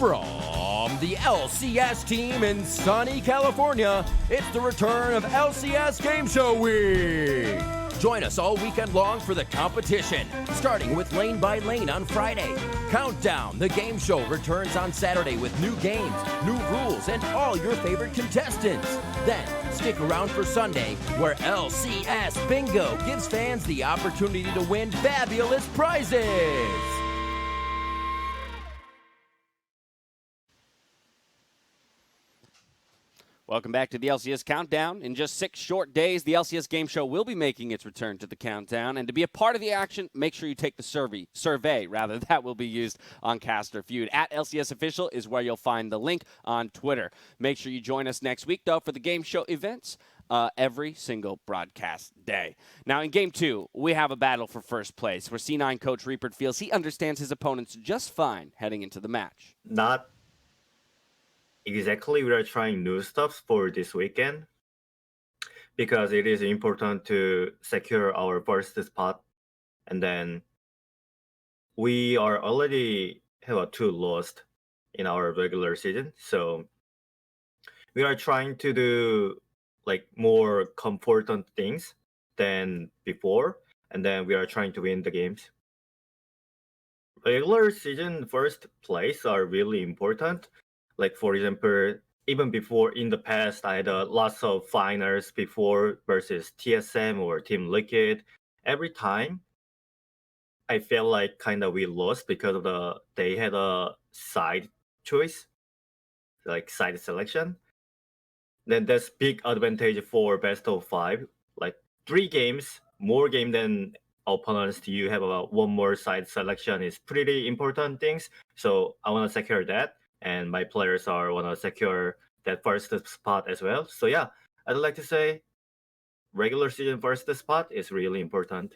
From the LCS team in sunny California, it's the return of LCS Game Show Week. Join us all weekend long for the competition, starting with Lane by Lane on Friday. Countdown, the game show, returns on Saturday with new games, new rules, and all your favorite contestants. Then, stick around for Sunday, where LCS Bingo gives fans the opportunity to win fabulous prizes. Welcome back to the LCS Countdown. In just 6 short days, the LCS Game Show will be making its return to the Countdown. And to be a part of the action, make sure you take the survey that will be used on Caster Feud. At LCS Official is where you'll find the link on Twitter. Make sure you join us next week, though, for the game show events every single broadcast day. Now, in Game 2, we have a battle for first place, where C9 coach Reaper feels he understands his opponents just fine heading into the match. Not exactly, we are trying new stuff for this weekend because it is important to secure our first spot, and then we are already have 2 lost in our regular season, so we are trying to do like more important things than before, and then we are trying to win the games. Regular season first place are really important. Like, for example, even before in the past, I had lots of finals before versus TSM or Team Liquid. Every time, I felt like kind of we lost because of they had a side choice, like side selection. Then that's big advantage for best of 5. Like 3 games, more game than opponents. You have about 1 more side selection is pretty important things. So I want to secure that. And my players want to secure that first spot as well. So yeah, I'd like to say regular season first spot is really important.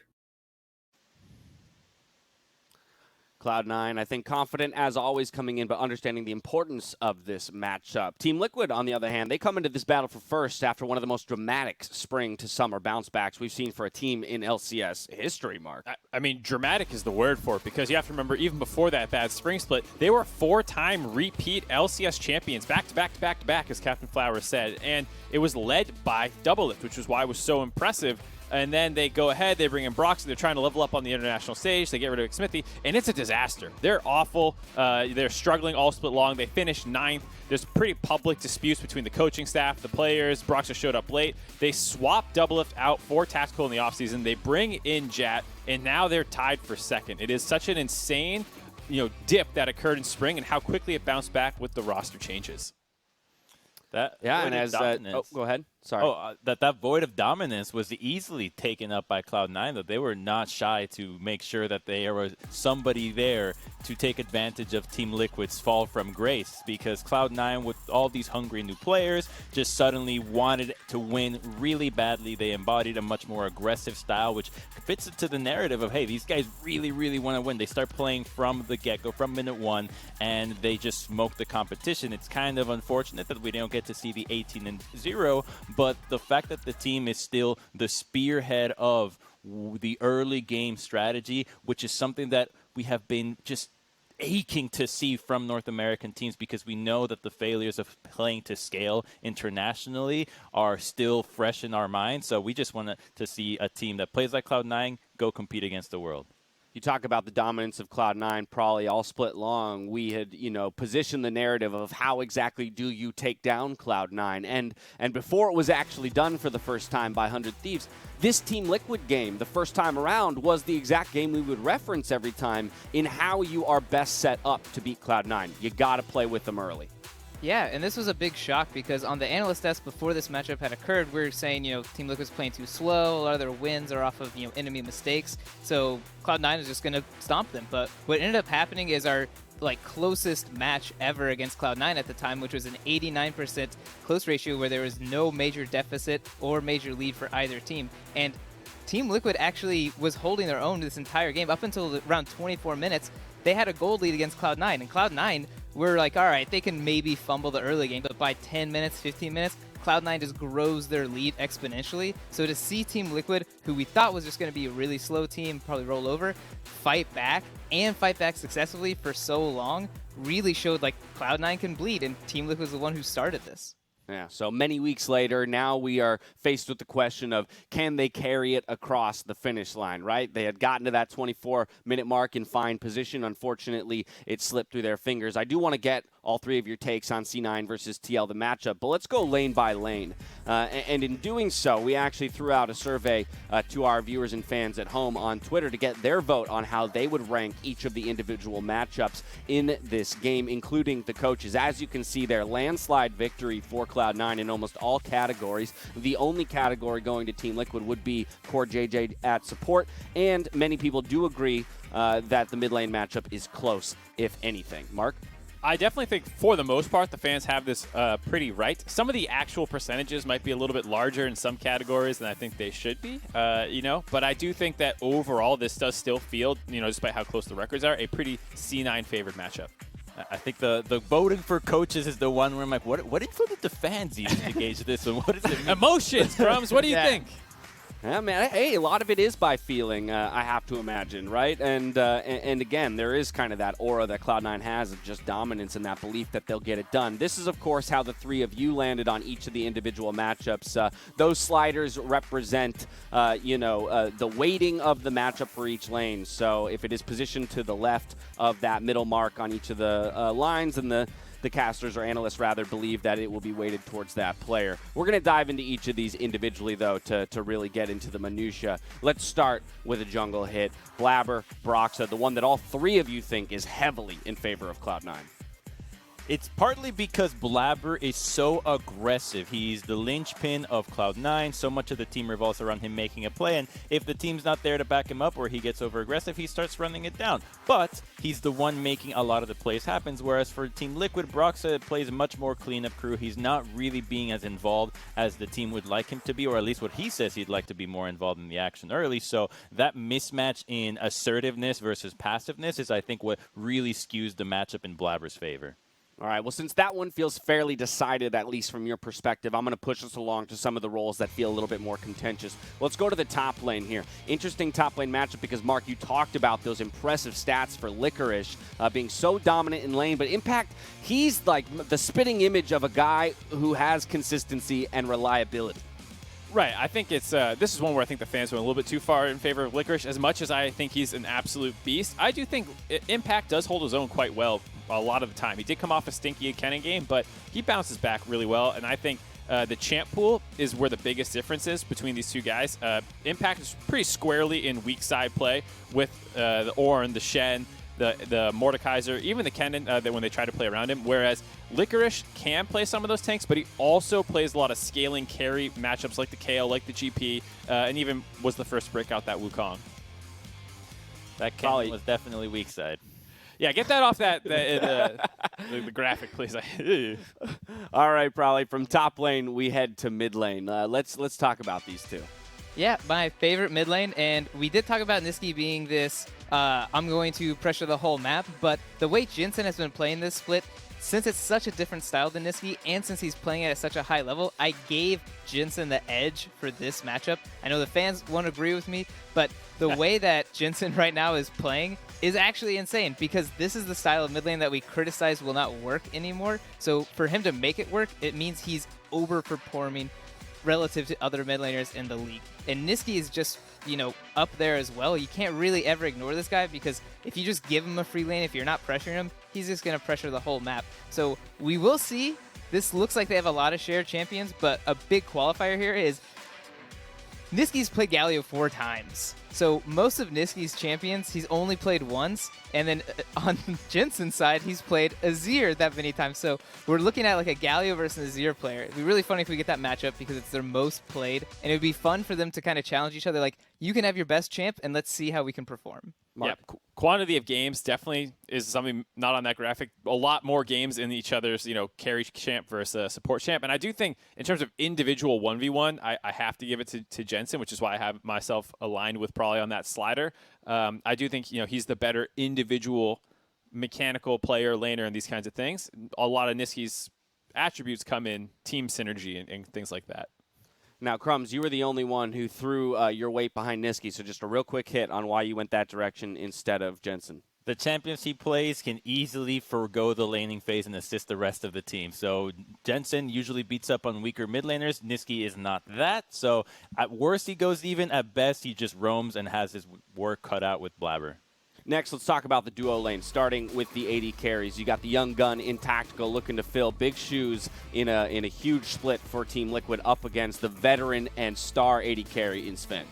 Cloud9, I think, confident as always coming in, but understanding the importance of this matchup. Team Liquid, on the other hand, they come into this battle for first after one of the most dramatic spring to summer bounce backs we've seen for a team in LCS history, Mark. I mean, dramatic is the word for it, because you have to remember, even before that bad spring split, they were 4-time repeat LCS champions, back to back to back to back, as Captain Flower said, and it was led by Doublelift, which was why it was so impressive. And then they go ahead, they bring in Broxy, they're trying to level up on the international stage, they get rid of Smithy, and it's a disaster. They're awful, they're struggling all split long, they finished 9th. There's pretty public disputes between the coaching staff, the players. Broxy showed up late. They swapped Doublelift out for Tactical in the offseason, they bring in Jat, and now they're tied for 2nd. It is such an insane dip that occurred in spring, and how quickly it bounced back with the roster changes. And as go ahead. Sorry. That void of dominance was easily taken up by Cloud9. That they were not shy to make sure that there was somebody there to take advantage of Team Liquid's fall from grace, because Cloud9, with all these hungry new players, just suddenly wanted to win really badly. They embodied a much more aggressive style, which fits into the narrative of, hey, these guys really, really want to win. They start playing from the get-go, from minute 1, and they just smoke the competition. It's kind of unfortunate that we don't get to see the 18-0, but the fact that the team is still the spearhead of the early game strategy, which is something that we have been just aching to see from North American teams, because we know that the failures of playing to scale internationally are still fresh in our minds. So we just want to see a team that plays like Cloud9 go compete against the world. You talk about the dominance of Cloud9 probably all split long. We had, positioned the narrative of how exactly do you take down Cloud9. And before it was actually done for the first time by 100 Thieves, this Team Liquid game, the first time around, was the exact game we would reference every time in how you are best set up to beat Cloud9. You got to play with them early. Yeah, and this was a big shock because on the analyst desk before this matchup had occurred, we were saying, Team Liquid's playing too slow, a lot of their wins are off of, enemy mistakes, so Cloud9 is just going to stomp them. But what ended up happening is our closest match ever against Cloud9 at the time, which was an 89% close ratio where there was no major deficit or major lead for either team. And Team Liquid actually was holding their own this entire game. Up until around 24 minutes, they had a gold lead against Cloud9, and Cloud9 were like, all right, they can maybe fumble the early game, but by 10 minutes, 15 minutes, Cloud9 just grows their lead exponentially. So to see Team Liquid, who we thought was just going to be a really slow team, probably roll over, fight back, and fight back successfully for so long, really showed like Cloud9 can bleed, and Team Liquid was the one who started this. Yeah, so many weeks later, now we are faced with the question of can they carry it across the finish line, right? They had gotten to that 24-minute mark in fine position. Unfortunately, it slipped through their fingers. I do want to get all three of your takes on C9 versus TL, the matchup, but let's go lane by lane. And in doing so, we actually threw out a survey to our viewers and fans at home on Twitter to get their vote on how they would rank each of the individual matchups in this game, including the coaches. As you can see there, landslide victory for Cloud9 in almost all categories. The only category going to Team Liquid would be Core JJ at support, and many people do agree that the mid lane matchup is close, if anything. Mark? I definitely think, for the most part, the fans have this pretty right. Some of the actual percentages might be a little bit larger in some categories than I think they should be, but I do think that overall this does still feel, despite how close the records are, a pretty C9 favored matchup. I think the voting for coaches is the one where I'm like, what info did the fans use to gauge this, and what does it mean? Emotions, Crumbs, what do you think? Yeah, man. Hey, a lot of it is by feeling, I have to imagine, right? And again, there is kind of that aura that Cloud9 has of just dominance and that belief that they'll get it done. This is, of course, how the three of you landed on each of the individual matchups. Those sliders represent, the weighting of the matchup for each lane. So if it is positioned to the left of that middle mark on each of the lines, and the casters or analysts rather believe that it will be weighted towards that player. We're going to dive into each of these individually, though, to really get into the minutia. Let's start with a jungle hit. Blabber, Broxa, the one that all three of you think is heavily in favor of Cloud9. It's partly because Blabber is so aggressive. He's the linchpin of Cloud9. So much of the team revolves around him making a play, and if the team's not there to back him up or he gets over-aggressive, he starts running it down. But he's the one making a lot of the plays happen, whereas for Team Liquid, Broxa plays a much more clean-up crew. He's not really being as involved as the team would like him to be, or at least what he says he'd like to be more involved in the action early. So that mismatch in assertiveness versus passiveness is, I think, what really skews the matchup in Blabber's favor. All right, well, since that one feels fairly decided, at least from your perspective, I'm going to push us along to some of the roles that feel a little bit more contentious. Let's go to the top lane here. Interesting top lane matchup because, Mark, you talked about those impressive stats for LCKR being so dominant in lane, but Impact, he's like the spitting image of a guy who has consistency and reliability. Right, I think it's this is one where I think the fans went a little bit too far in favor of LCKR. As much as I think he's an absolute beast, I do think Impact does hold his own quite well a lot of the time. He did come off a stinky Kennen game, but he bounces back really well, and I think the champ pool is where the biggest difference is between these two guys. Impact is pretty squarely in weak side play with the Ornn, the Shen, the Mordekaiser, even the Kennen that when they try to play around him, whereas LCKR can play some of those tanks, but he also plays a lot of scaling carry matchups like the KO, like the GP, and even was the first to break out that Wukong. That Kennen was definitely weak side. Yeah, get that off the graphic, please. All right, probably from top lane, we head to mid lane. Let's talk about these two. Yeah, my favorite mid lane, and we did talk about Nisqy being this, I'm going to pressure the whole map, but the way Johnsun has been playing this split, since it's such a different style than Nisqy, and since he's playing at such a high level, I gave Johnsun the edge for this matchup. I know the fans won't agree with me, but the way that Johnsun right now is playing is actually insane, because this is the style of mid lane that we criticize will not work anymore. So for him to make it work, it means he's overperforming relative to other mid laners in the league. And Nisqy is just, up there as well. You can't really ever ignore this guy, because if you just give him a free lane, if you're not pressuring him, he's just going to pressure the whole map. So we will see. This looks like they have a lot of shared champions, but a big qualifier here is Nisqy's played Galio 4 times. So most of Nisqy's champions, he's only played once. And then on Johnsun's side, he's played Azir that many times. So we're looking at like a Galio versus Azir player. It'd be really funny if we get that matchup, because it's their most played. And it would be fun for them to kind of challenge each other. Like, you can have your best champ, and let's see how we can perform. Yeah, quantity of games definitely is something not on that graphic. A lot more games in each other's, carry champ versus support champ. And I do think in terms of individual 1v1, I have to give it to Johnsun, which is why I have myself aligned with probably on that slider. I do think, he's the better individual mechanical player, laner, and these kinds of things. A lot of Nisqy's attributes come in team synergy and things like that. Now, Crumbs, you were the only one who threw your weight behind Nisqy, so just a real quick hit on why you went that direction instead of Johnsun. the champions he plays can easily forgo the laning phase and assist the rest of the team. So Johnsun usually beats up on weaker mid laners. Nisqy is not that. So at worst he goes even. At best he just roams and has his work cut out with Blabber. Next, let's talk about the duo lane, starting with the AD carries. You got the young gun in Tactical looking to fill big shoes in a huge split for Team Liquid up against the veteran and star AD carry in Sven.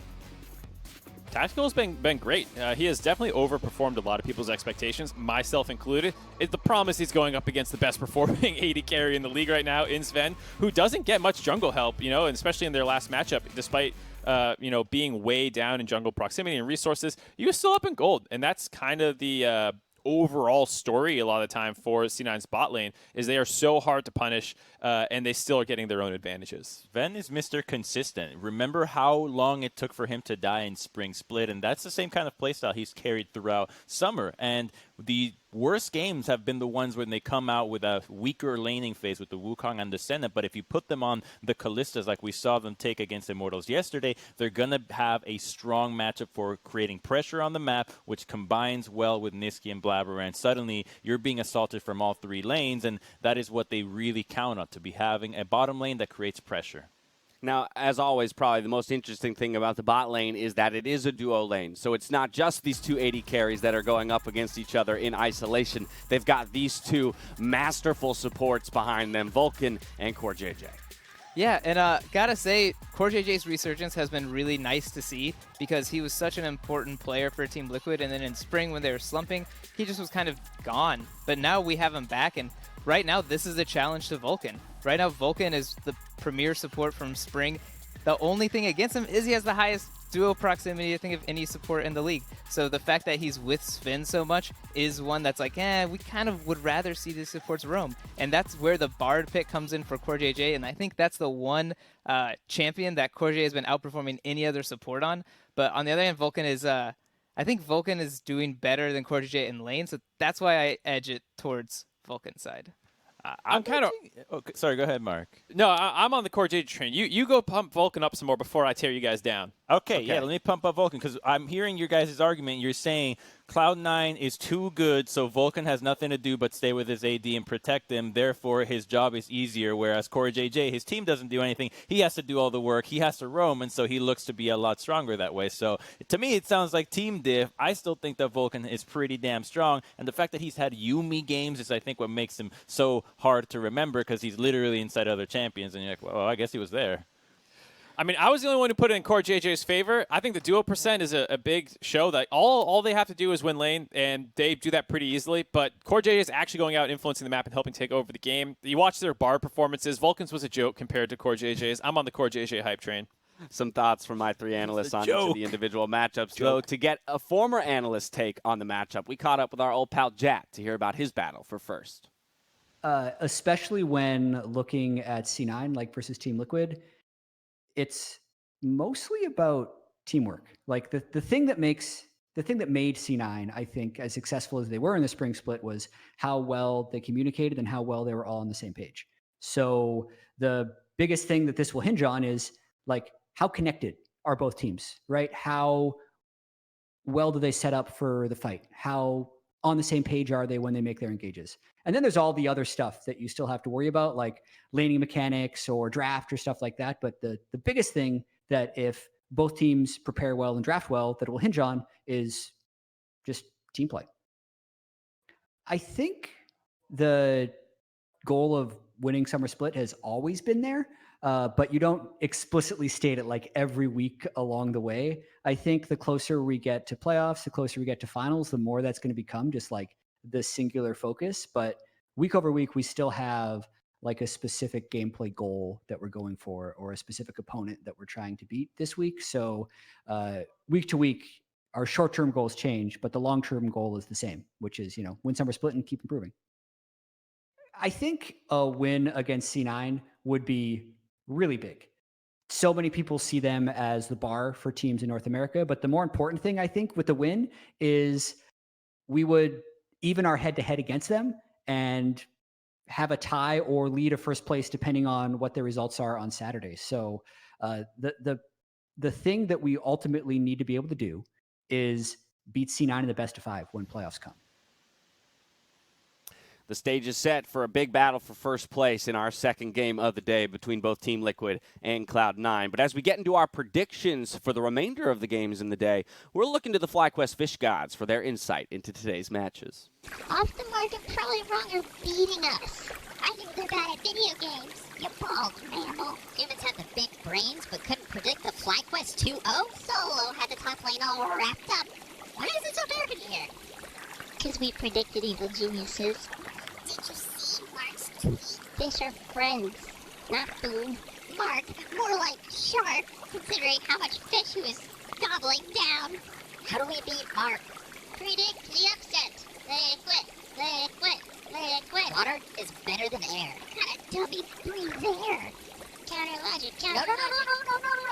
Tactical has been great. He has definitely overperformed a lot of people's expectations, myself included. The problem is he's going up against the best performing AD carry in the league right now in Sven, who doesn't get much jungle help, and especially in their last matchup, despite being way down in jungle proximity and resources, he was still up in gold, and that's kind of the overall story a lot of the time for C9's bot lane is they are so hard to punish, and they still are getting their own advantages. Sven is Mr. Consistent. Remember how long it took for him to die in Spring Split, and that's the same kind of playstyle he's carried throughout Summer. And the worst games have been the ones when they come out with a weaker laning phase with the Wukong and Descendant, but if you put them on the Kallistas like we saw them take against Immortals yesterday, they're going to have a strong matchup for creating pressure on the map, which combines well with Nisqy and Blabber, and suddenly you're being assaulted from all three lanes, and that is what they really count on, to be having a bottom lane that creates pressure. Now, as always, probably the most interesting thing about the bot lane is that it is a duo lane. So it's not just these two AD carries that are going up against each other in isolation. They've got these two masterful supports behind them, Vulcan and CoreJJ. Yeah, and gotta say, CoreJJ's resurgence has been really nice to see because he was such an important player for Team Liquid, and then in spring when they were slumping, he just was kind of gone. But now we have him back, and right now this is a challenge to Vulcan. Right now Vulcan is the premier support from spring. The only thing against him is he has the highest duo proximity, I think, of any support in the league. So the fact that he's with Sven so much is one that's like, we kind of would rather see these supports roam. And that's where the Bard pick comes in for CoreJJ, and I think that's the one champion that CoreJJ has been outperforming any other support on. But on the other hand, Vulcan is, I think Vulcan is doing better than CoreJJ in lane, so that's why I edge it towards Vulcan's side. I'm kind of... Okay, sorry, go ahead, Mark. No, I'm on the CoreJJ train. You go pump Vulcan up some more before I tear you guys down. Okay, yeah, let me pump up Vulcan, because I'm hearing your guys' argument. You're saying Cloud9 is too good, so Vulcan has nothing to do but stay with his AD and protect him. Therefore, his job is easier, whereas CoreJJ, his team doesn't do anything. He has to do all the work. He has to roam, and so he looks to be a lot stronger that way. So to me, it sounds like team diff. I still think that Vulcan is pretty damn strong, and the fact that he's had Yuumi games is, I think, what makes him so hard to remember, because he's literally inside other champions, and you're like, well, I guess he was there. I mean, I was the only one who put it in CoreJJ's favor. I think the duo percent is a big show that all they have to do is win lane, and they do that pretty easily. But CoreJJ is actually going out, influencing the map, and helping take over the game. You watch their bar performances. Vulcan's was a joke compared to CoreJJ's. I'm on the CoreJJ hype train. Some thoughts from my three analysts on each of the individual matchups. Though, to get a former analyst take on the matchup, we caught up with our old pal Jack to hear about his battle for first. Especially when looking at C9, like versus Team Liquid, it's mostly about teamwork. Like the thing that made C9, I think, as successful as they were in the spring split was how well they communicated and how well they were all on the same page. So the biggest thing that this will hinge on is like how connected are both teams, right? How well do they set up for the fight? How on the same page are they when they make their engages? And then there's all the other stuff that you still have to worry about, like laning mechanics or draft or stuff like that. But the biggest thing that if both teams prepare well and draft well, that it will hinge on is just team play. I think the goal of winning Summer Split has always been there, but you don't explicitly state it like every week along the way. I think the closer we get to playoffs, the closer we get to finals, the more that's going to become just like the singular focus. But week over week, we still have like a specific gameplay goal that we're going for, or a specific opponent that we're trying to beat this week. So week to week, our short-term goals change, but the long-term goal is the same, which is, win Summer Split and keep improving. I think a win against C9 would be really big. So many people see them as the bar for teams in North America, but the more important thing, I think, with the win is we would even our head-to-head against them and have a tie or lead a first place depending on what the results are on Saturday. So the thing that we ultimately need to be able to do is beat C9 in the best of 5 when playoffs come. The stage is set for a big battle for first place in our second game of the day between both Team Liquid and Cloud9. But as we get into our predictions for the remainder of the games in the day, we're looking to the FlyQuest Fish Gods for their insight into today's matches. Off the mark and probably wrong are beating us. I think they're bad at video games. You bald mammal. Humans had the big brains but couldn't predict the FlyQuest 2-0. Solo had the top lane all wrapped up. Why is it so dark in here? Because we predicted evil geniuses. Did you see Mark's tweet? Fish are friends, not food. Mark, more like shark, considering how much fish he was gobbling down. How do we beat Mark? Predict the upset. Liquid, liquid, liquid. Water is better than air. What kind of dummy breathes air? Counter logic, counter logic.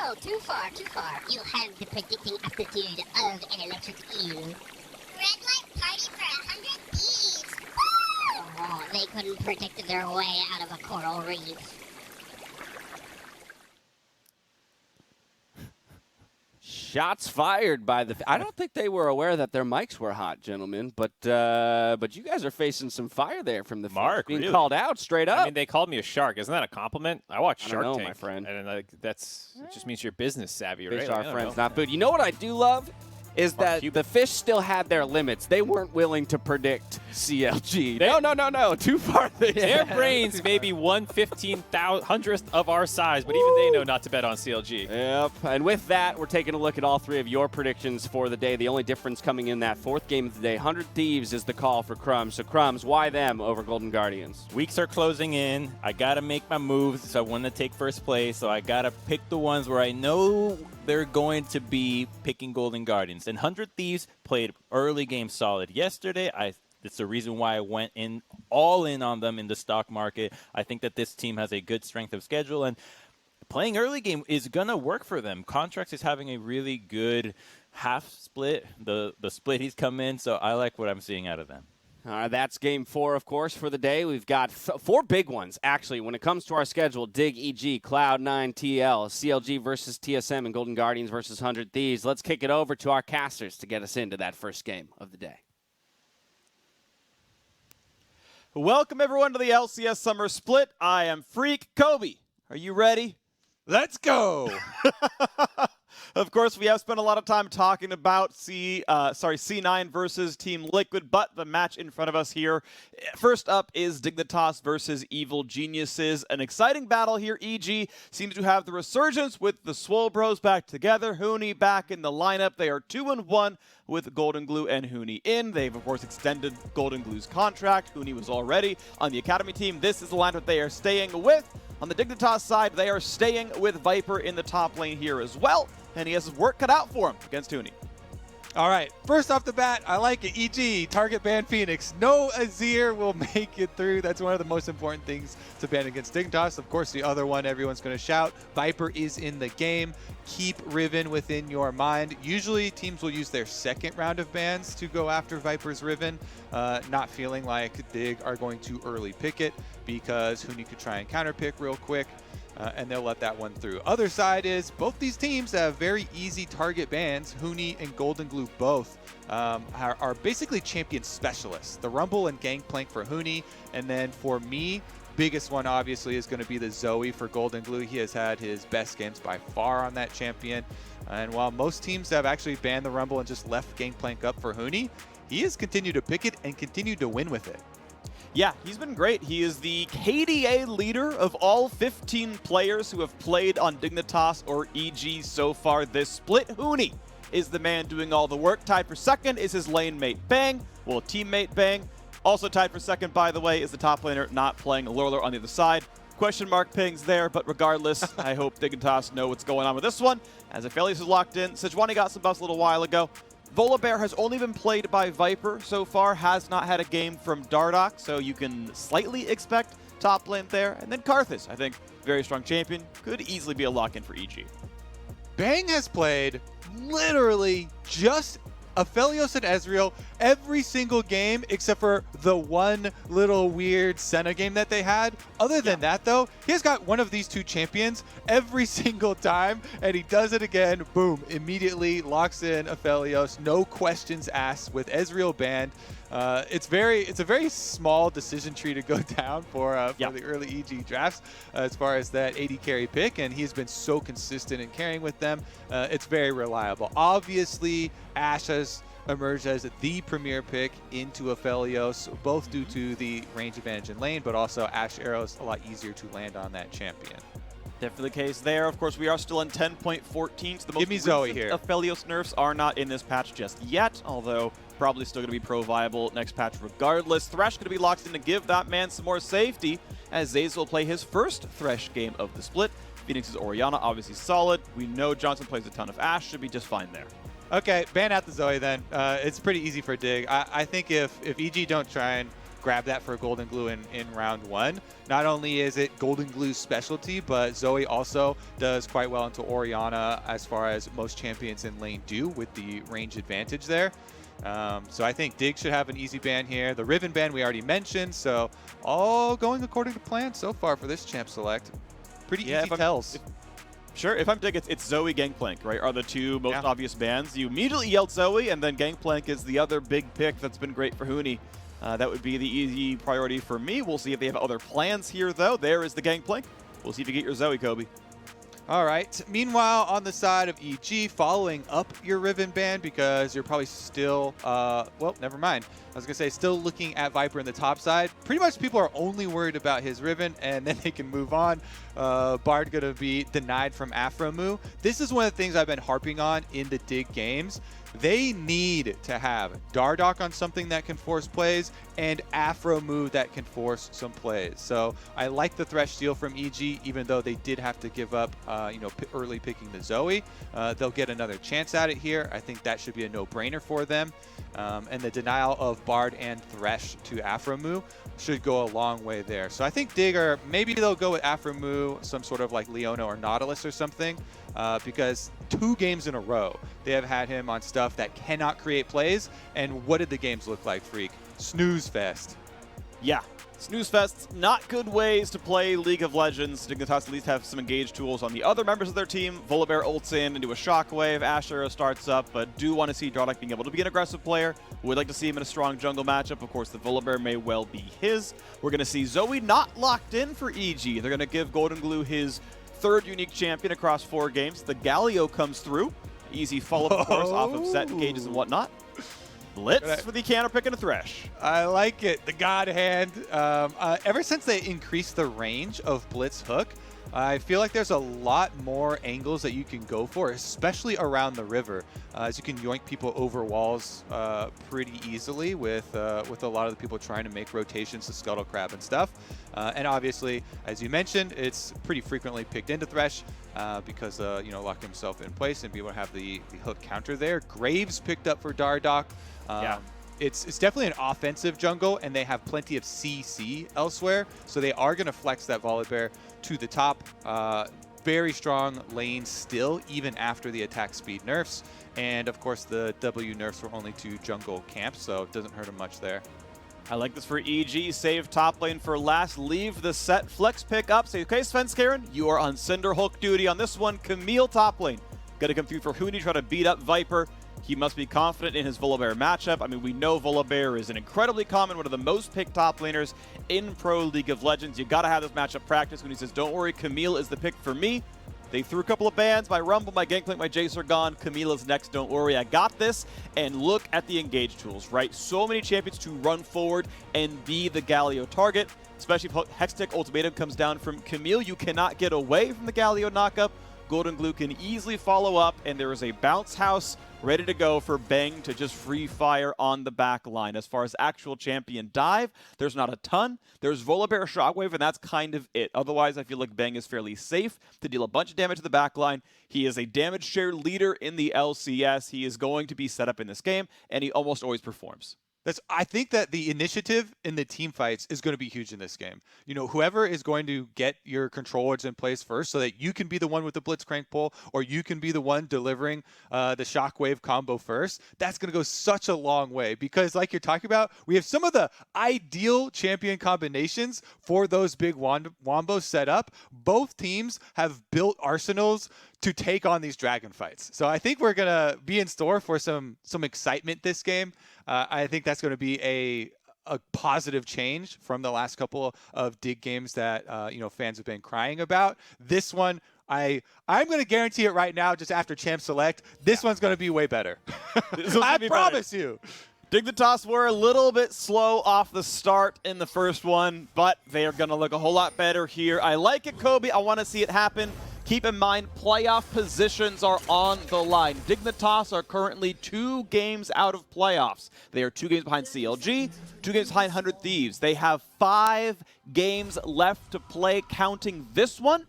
No. Too far. You have the predicting aptitude of an electric eel. Red light party for 100 thieves. Woo! Oh, they couldn't predict their way out of a coral reef. Shots fired by the. I don't think they were aware that their mics were hot, gentlemen. But you guys are facing some fire there from the Mark being really called out straight up. I mean, they called me a shark. Isn't that a compliment? I watch I Shark don't know, Tank, my friend. and like it just means you're business savvy, Fish right? are Like, I don't friends, know. not food. You know what I do love is Mark that Cuban. the fish still had their limits. They weren't willing to predict CLG. They- No. Too far. Their brains may be 1/15,000th of our size, but even they know not to bet on CLG. Yep. And with that, we're taking a look at all three of your predictions for the day. The only difference coming in that fourth game of the day, 100 Thieves is the call for Crumbs. So Crumbs, why them over Golden Guardians? Weeks are closing in. I got to make my moves, so I want to take first place. So I got to pick the ones where I know they're going to be picking Golden Guardians. And 100 Thieves played early game solid yesterday. It's the reason why I went all in on them in the stock market. I think that this team has a good strength of schedule, and playing early game is going to work for them. Contracts is having a really good half split, the split he's come in, so I like what I'm seeing out of them. That's game 4, of course, for the day. We've got 4 big ones, actually, when it comes to our schedule. Dig, EG, Cloud9, TL, CLG versus TSM, and Golden Guardians versus 100 Thieves. Let's kick it over to our casters to get us into that first game of the day. Welcome, everyone, to the LCS Summer Split. I am Freak Kobe. Are you ready? Let's go! Of course, we have spent a lot of time talking about C9 versus Team Liquid, but the match in front of us here, first up is Dignitas versus Evil Geniuses. An exciting battle here. EG seems to have the resurgence with the Swole Bros back together. Huni back in the lineup. They are 2-1 with Goldenglue and Huni in. They've, of course, extended Goldenglue's contract. Huni was already on the Academy team. This is the lineup they are staying with. On the Dignitas side, they are staying with Viper in the top lane here as well. And he has his work cut out for him against Huni. All right, first off the bat, I like it. EG, target ban Fenix. No Azir will make it through. That's one of the most important things to ban against Dignitas. Of course, the other one everyone's going to shout, Viper is in the game. Keep Riven within your mind. Usually, teams will use their second round of bans to go after Viper's Riven, not feeling like Dig are going to early pick it because Huni could try and counterpick real quick. And they'll let that one through. Other side is both these teams have very easy target bans. Huni and Goldenglue both are basically champion specialists. The Rumble and Gangplank for Huni, and then for me, biggest one obviously is going to be the Zoe for Goldenglue. He has had his best games by far on that champion. And while most teams have actually banned the Rumble and just left Gangplank up for Huni, he has continued to pick it and continued to win with it. Yeah, he's been great. He is the KDA leader of all 15 players who have played on Dignitas or EG so far this split. Huni is the man doing all the work. Tied for second is his lane mate Bang, well, teammate Bang. Also tied for second, by the way, is the top laner not playing Lurler on the other side. Question mark pings there, but regardless, I hope Dignitas know what's going on with this one. As Aphelios is locked in, Sejuani got some buffs a little while ago. Volibear has only been played by Viper so far, has not had a game from Dardoch, so you can slightly expect top lane there. And then Karthus, I think, very strong champion, could easily be a lock-in for EG. Bang has played literally just Aphelios and Ezreal every single game except for the one little weird Senna game that they had. Other than that, though, he has got one of these two champions every single time, and he does it again. Boom, immediately locks in Aphelios. No questions asked with Ezreal banned. It's a very small decision tree to go down for the early EG drafts as far as that AD carry pick, and he's been so consistent in carrying with them. It's very reliable. Obviously, Ashe has emerged as the premier pick into Aphelios, both due to the range advantage in lane, but also Ashe arrows a lot easier to land on that champion. Definitely the case there. Of course, we are still in 10.14. So the most Give me Zoe here. Aphelios nerfs are not in this patch just yet, although probably still going to be pro viable next patch regardless. Thresh going to be locked in to give that man some more safety as Zeyzal will play his first Thresh game of the split. Phoenix's Orianna obviously solid. We know Johnsun plays a ton of Ashe, should be just fine there. Okay, ban out the Zoe then. It's pretty easy for Dig. I think if EG don't try and grab that for Goldenglue in round 1, not only is it Goldenglue's specialty, but Zoe also does quite well into Orianna as far as most champions in lane do with the range advantage there. So I think Dig should have an easy ban here. The Riven ban we already mentioned, so all going according to plan so far for this champ select. Pretty easy tells. Sure, if I'm Dig, it's Zoe, Gangplank, right, are the two most obvious bans. You immediately yelled Zoe, and then Gangplank is the other big pick that's been great for Huni. That would be the easy priority for me. We'll see if they have other plans here, though. There is the Gangplank. We'll see if you get your Zoe, Kobe. All right. Meanwhile, on the side of EG, following up your Riven ban because you're probably still, well, never mind. I was going to say still looking at Viper in the top side. Pretty much people are only worried about his Riven, and then they can move on. Bard going to be denied from aphromoo. This is one of the things I've been harping on in the Dig games. They need to have Dardoch on something that can force plays and aphromoo that can force some plays. So I like the Thresh steal from EG, even though they did have to give up, early picking the Zoe. They'll get another chance at it here. I think that should be a no-brainer for them. And the denial of Bard and Thresh to aphromoo should go a long way there. So I think Digger, maybe they'll go with aphromoo, some sort of like Leona or Nautilus or something, because 2 games in a row they have had him on stuff that cannot create plays. And what did the games look like, Freak? Snooze fest. Yeah. Snooze fests, not good ways to play League of Legends. Dignitas at least have some engaged tools on the other members of their team. Volibear ults in into a shockwave. Ashe starts up, but do want to see Dardoch being able to be an aggressive player. Would like to see him in a strong jungle matchup. Of course, the Volibear may well be his. We're going to see Zoe not locked in for EG. They're going to give Goldenglue his 3rd unique champion across 4 games. The Galio comes through. Easy follow-up, of course, off of Sett engages and whatnot. Blitz for the counter pick and a Thresh. I like it. The God Hand. Ever since they increased the range of Blitz hook, I feel like there's a lot more angles that you can go for, especially around the river, as you can yoink people over walls pretty easily with a lot of the people trying to make rotations to Scuttle Crab and stuff. And obviously, as you mentioned, it's pretty frequently picked into Thresh because, lock himself in place and be able to have the hook counter there. Graves picked up for Dardoch. It's definitely an offensive jungle, and they have plenty of CC elsewhere, so they are going to flex that Volibear to the top. Very strong lane still, even after the attack speed nerfs. And, of course, the W nerfs were only to jungle camps, so it doesn't hurt him much there. I like this for EG. Save top lane for last. Leave the Sett flex pick up. Say, okay, Svenskeren, you are on Cinder Hulk duty on this one. Camille top lane. Got to come through for Huni, try to beat up Viper. He must be confident in his Volibear matchup. I mean, we know Volibear is an incredibly common, one of the most picked top laners in Pro League of Legends. You got to have this matchup practice when he says, don't worry, Camille is the pick for me. They threw a couple of bans. My Rumble, my Gangplank, my Jace are gone. Camille is next. Don't worry, I got this. And look at the engage tools, right? So many champions to run forward and be the Galio target, especially if Hextech Ultimatum comes down from Camille. You cannot get away from the Galio knockup. Goldenglue can easily follow up, and there is a bounce house ready to go for Bang to just free fire on the back line. As far as actual champion dive, there's not a ton. There's Volibear Shockwave, and that's kind of it. Otherwise, I feel like Bang is fairly safe to deal a bunch of damage to the back line. He is a damage share leader in the LCS. He is going to be set up in this game, and he almost always performs. I think that the initiative in the team fights is going to be huge in this game. You know, whoever is going to get your controllers in place first so that you can be the one with the Blitzcrank pull, or you can be the one delivering the Shockwave combo first, that's going to go such a long way. Because like you're talking about, we have some of the ideal champion combinations for those big wombos set up. Both teams have built arsenals to take on these dragon fights. So I think we're going to be in store for some excitement this game. I think that's going to be a positive change from the last couple of dig games that fans have been crying about. This one, I'm going to guarantee it right now, just after Champ Select, this one's going to be way better. I promise you. Dignitas were a little bit slow off the start in the first one, but they are going to look a whole lot better here. I like it, Kobe. I want to see it happen. Keep in mind, playoff positions are on the line. Dignitas are currently 2 games out of playoffs. They are 2 games behind CLG, 2 games behind 100 Thieves. They have 5 games left to play, counting this one.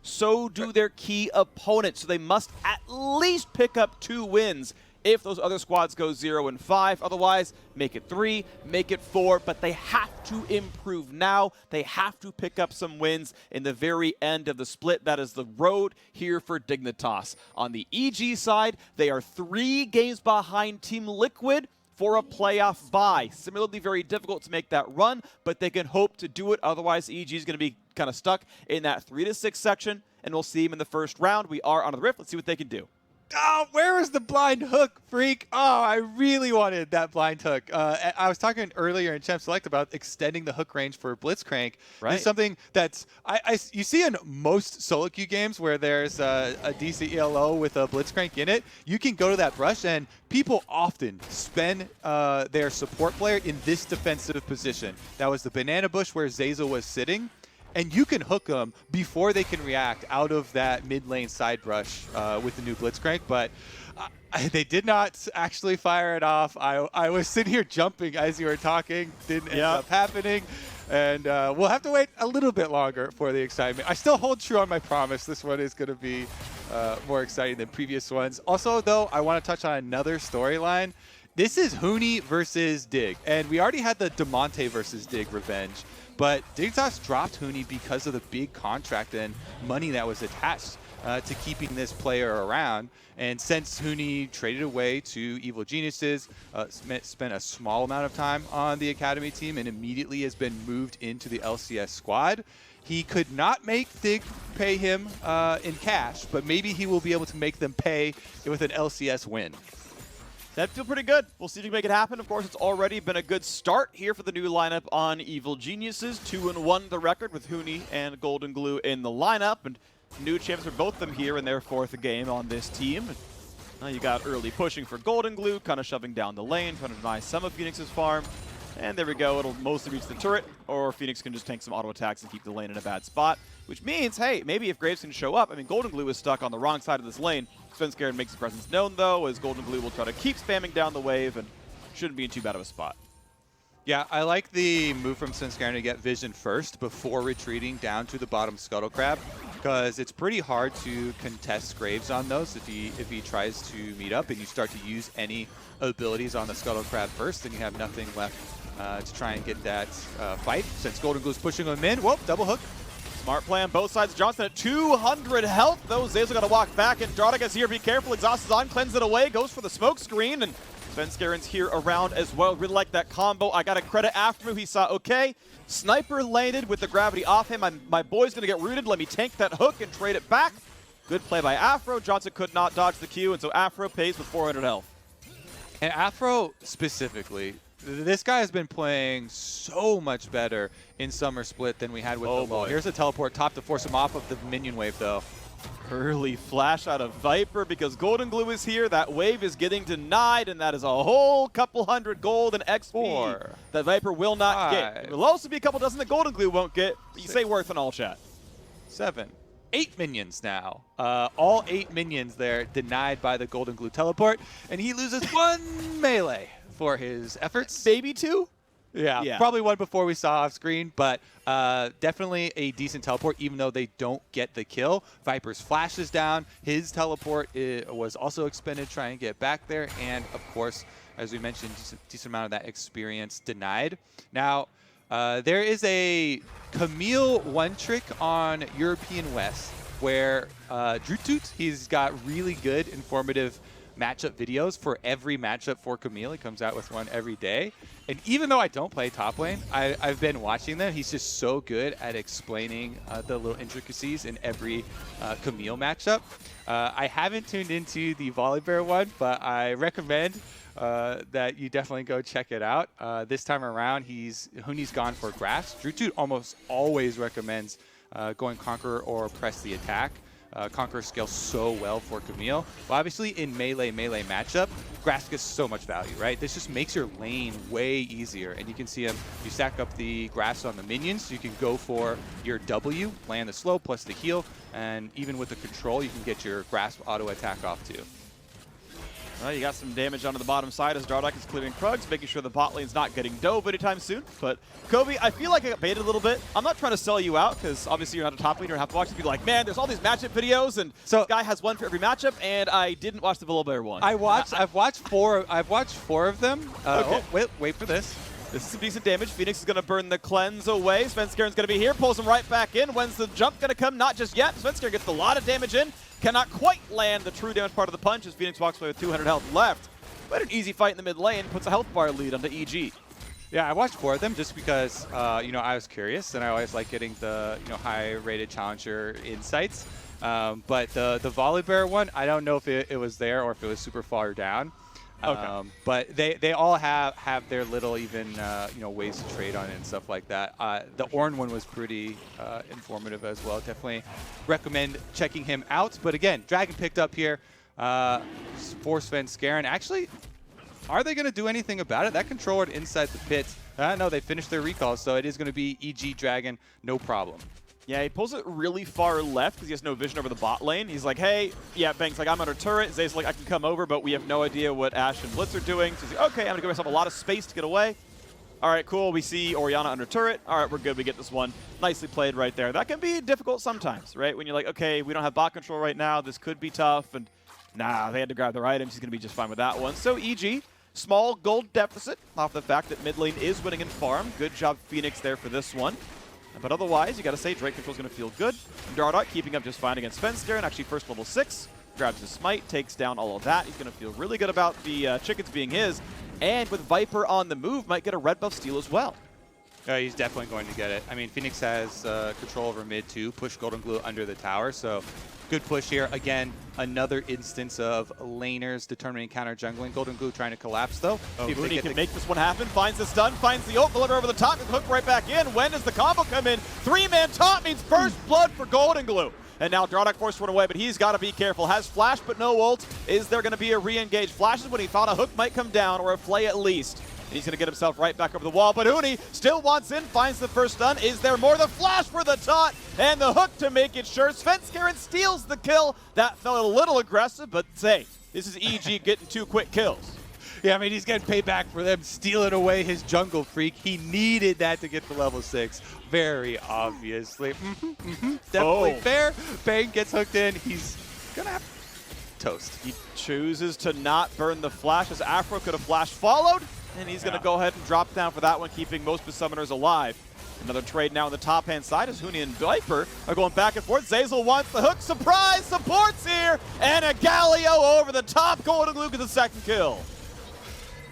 So do their key opponents. So they must at least pick up 2 wins if those other squads go 0-5. Otherwise, make it 3, make it 4, but they have to improve now. They have to pick up some wins in the very end of the split. That is the road here for Dignitas. On the EG side, they are 3 games behind Team Liquid for a playoff bye. Similarly, very difficult to make that run, but they can hope to do it. Otherwise, EG is going to be kind of stuck in that 3-6 section, and we'll see them in the first round. We are on the Rift. Let's see what they can do. Oh, where is the blind hook, freak? Oh, I really wanted that blind hook. I was talking earlier in Champ Select about extending the hook range for Blitzcrank. Right. This is something that's you see in most solo queue games where there's a decent ELO with a Blitzcrank in it. You can go to that brush, and people often spend their support player in this defensive position. That was the banana bush where Zeyzal was sitting. And you can hook them before they can react out of that mid lane side brush with the new Blitzcrank, but they did not actually fire it off. I was sitting here jumping as you were talking. Didn't end up happening. And we'll have to wait a little bit longer for the excitement. I still hold true on my promise. This one is going to be more exciting than previous ones. Also, though, I want to touch on another storyline. This is Huni versus Dig. And we already had the DeMonte versus Dig revenge. But Dignitas dropped Huni because of the big contract and money that was attached to keeping this player around. And since Huni traded away to Evil Geniuses, spent a small amount of time on the Academy team and immediately has been moved into the LCS squad, he could not make Dig pay him in cash, but maybe he will be able to make them pay with an LCS win. That'd feel pretty good. We'll see if we can make it happen. Of course, it's already been a good start here for the new lineup on Evil Geniuses. 2-1 the record with Huni and Goldenglue in the lineup. And new champs for both of them here in their 4th game on this team. Now you got early pushing for Goldenglue, kind of shoving down the lane, trying to deny some of Phoenix's farm. And there we go. It'll mostly reach the turret, or Phoenix can just tank some auto attacks and keep the lane in a bad spot. Which means, hey, maybe if Graves can show up, I mean, Goldenglue is stuck on the wrong side of this lane. Svenskeren makes his presence known, though, as Goldenglue will try to keep spamming down the wave and shouldn't be in too bad of a spot. Yeah, I like the move from Svenskeren to get vision first before retreating down to the bottom Scuttle Crab, because it's pretty hard to contest Graves on those if he tries to meet up and you start to use any abilities on the Scuttle Crab first, then you have nothing left to try and get that fight. Since Goldenglue's pushing him in, whoop, double hook. Smart play on both sides. Johnsun at 200 health, though. Zeyzal got to walk back, and Dardoch is here. Be careful. Exhaust is on. Cleanse it away. Goes for the smoke screen, and Svenskeren's here around as well. Really like that combo. I got to credit aphromoo. He saw, okay, Sniper landed with the gravity off him. My boy's going to get rooted. Let me tank that hook and trade it back. Good play by Afro. Johnsun could not dodge the Q, and so Afro pays with 400 health. And Afro specifically, this guy has been playing so much better in Summer Split than we had with the Low. Here's a teleport top to force him off of the minion wave, though. Early flash out of Viper because Goldenglue is here. That wave is getting denied, and that is a whole couple hundred gold and XP that Viper will not get. It will also be a couple dozen that Goldenglue won't get. You say worth in all chat. 7. 8 minions now. All 8 minions there denied by the Goldenglue teleport, and he loses 1 melee for his efforts. Maybe 2? Yeah, probably 1 before we saw off screen, but definitely a decent teleport, even though they don't get the kill. Viper's flash is down. His teleport was also expended trying to get back there, and of course, as we mentioned, decent amount of that experience denied. Now, there is a Camille one trick on European West where Drutut, he's got really good informative matchup videos for every matchup for Camille. He comes out with one every day. And even though I don't play top lane, I've been watching them. He's just so good at explaining the little intricacies in every Camille matchup. I haven't tuned into the Volibear one, but I recommend that you definitely go check it out. This time around, Huni's gone for grass. Drutu almost always recommends going Conqueror or press the attack. Conqueror scales so well for Camille. Well, obviously in melee matchup, grass gets so much value, right? This just makes your lane way easier. And you can see him, you stack up the grass on the minions, you can go for your W, land the slow plus the heal, and even with the control, you can get your grasp auto attack off too. Well, you got some damage onto the bottom side as Dardoch is clearing Krugs, making sure the bot lane's not getting dove anytime soon. But Kobe, I feel like I got baited a little bit. I'm not trying to sell you out because obviously you're not a top leader and have to watch and be like, man, there's all these matchup videos and this guy has one for every matchup, and I didn't watch the Volibear one. I've watched four of them. Okay. Oh, wait for this. This is some decent damage. Fenix is going to burn the cleanse away. Svenskeren's going to be here, pulls him right back in. When's the jump going to come? Not just yet. Svenskeren gets a lot of damage in. Cannot quite land the true damage part of the punch as Fenix walks away with 200 health left. But an easy fight in the mid lane, puts a health bar lead onto EG. Yeah, I watched four of them just because, I was curious, and I always like getting the, high-rated challenger insights. But the Volibear one, I don't know if it was there or if it was super far down. Okay. But they all have their little even, ways to trade on it and stuff like that. The Ornn one was pretty informative as well. Definitely recommend checking him out. But again, Dragon picked up here for Svenskeren. Actually, are they going to do anything about it? That controller inside the pit. No, they finished their recall, so it is going to be EG Dragon, no problem. Yeah, he pulls it really far left because he has no vision over the bot lane. He's like, hey, yeah, Bang's like, I'm under turret. Zeyzal's like, I can come over, but we have no idea what Ashe and Blitz are doing. So he's like, okay, I'm going to give myself a lot of space to get away. All right, cool. We see Orianna under turret. All right, we're good. We get this one. Nicely played right there. That can be difficult sometimes, right? When you're like, okay, we don't have bot control right now. This could be tough. And nah, they had to grab their items. He's going to be just fine with that one. So EG, small gold deficit off the fact that mid lane is winning in farm. Good job, Fenix, there for this one. But otherwise, you got to say Drake control's going to feel good. Dardoch keeping up just fine against Svenskeren. Actually, first level 6. Grabs his smite, takes down all of that. He's going to feel really good about the chickens being his. And with Viper on the move, might get a red buff steal as well. He's definitely going to get it. I mean, Fenix has control over mid too. Push Goldenglue under the tower, so good push here. Again, another instance of laners determining counter jungling. Goldenglue trying to collapse though. Huni can make this one happen. Finds the stun, finds the ult, deliver over the top, hook right back in. When does the combo come in? 3-man top means first blood for Goldenglue. And now Dardoch forced to run away, but he's got to be careful. Has flash, but no ult. Is there going to be a re-engage? Flashes when he thought a hook might come down, or a flay at least. And he's going to get himself right back over the wall. But Huni still wants in, finds the first stun. Is there more? The flash for the taunt, and the hook to make it sure. Svenskeren steals the kill. That felt a little aggressive, but say, this is EG getting 2 quick kills. Yeah, I mean, he's getting payback for them stealing away his jungle freak. He needed that to get to level 6. Very obviously. Definitely fair. Bang gets hooked in. He's going to have toast. He chooses to not burn the flash as Afro could have flash followed. And he's going to go ahead and drop down for that one, keeping most of his summoners alive. Another trade now on the top-hand side as Huni and Viper are going back and forth. Zeyzal wants the hook. Surprise! Support's here! And a Galio over the top. Goldenglue gets the second kill.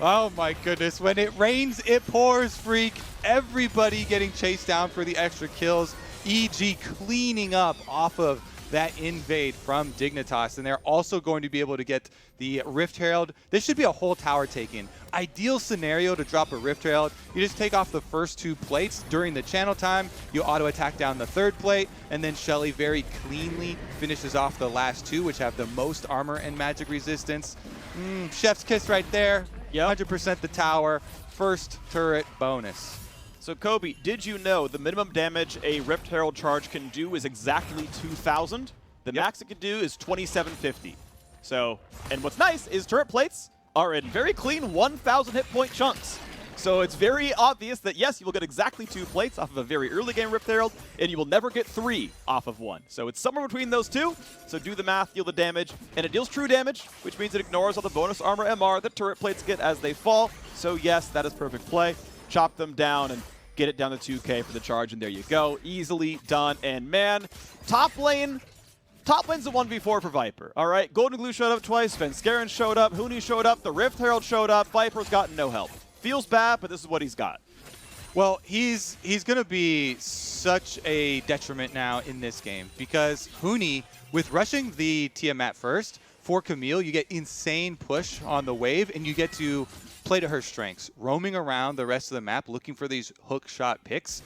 Oh my goodness, when it rains, it pours, freak. Everybody getting chased down for the extra kills. EG cleaning up off of that invade from Dignitas, and they're also going to be able to get the Rift Herald. This should be a whole tower taken. Ideal scenario to drop a Rift Herald. You just take off the first 2 plates during the channel time, you auto attack down the 3rd plate, and then Shelly very cleanly finishes off the last 2, which have the most armor and magic resistance. Chef's kiss right there. 100% the tower. First turret bonus. So Kobe, did you know the minimum damage a Rift Herald charge can do is exactly 2,000? The max it can do is 2,750. So, and what's nice is turret plates are in very clean 1,000 hit point chunks. So it's very obvious that yes, you will get exactly 2 plates off of a very early game Rift Herald, and you will never get 3 off of 1. So it's somewhere between those 2. So do the math, deal the damage, and it deals true damage, which means it ignores all the bonus armor MR that turret plates get as they fall. So yes, that is perfect play. Chop them down and get it down to 2K for the charge, and there you go. Easily done. And man, top lane Top lane's a 1v4 for Viper, all right? Goldenglue showed up twice, Svenskeren showed up, Huni showed up, the Rift Herald showed up, Viper's gotten no help. Feels bad, but this is what he's got. Well, he's going to be such a detriment now in this game because Huni, with rushing the Tiamat first, for Camille, you get insane push on the wave, and you get to play to her strengths, roaming around the rest of the map, looking for these hook shot picks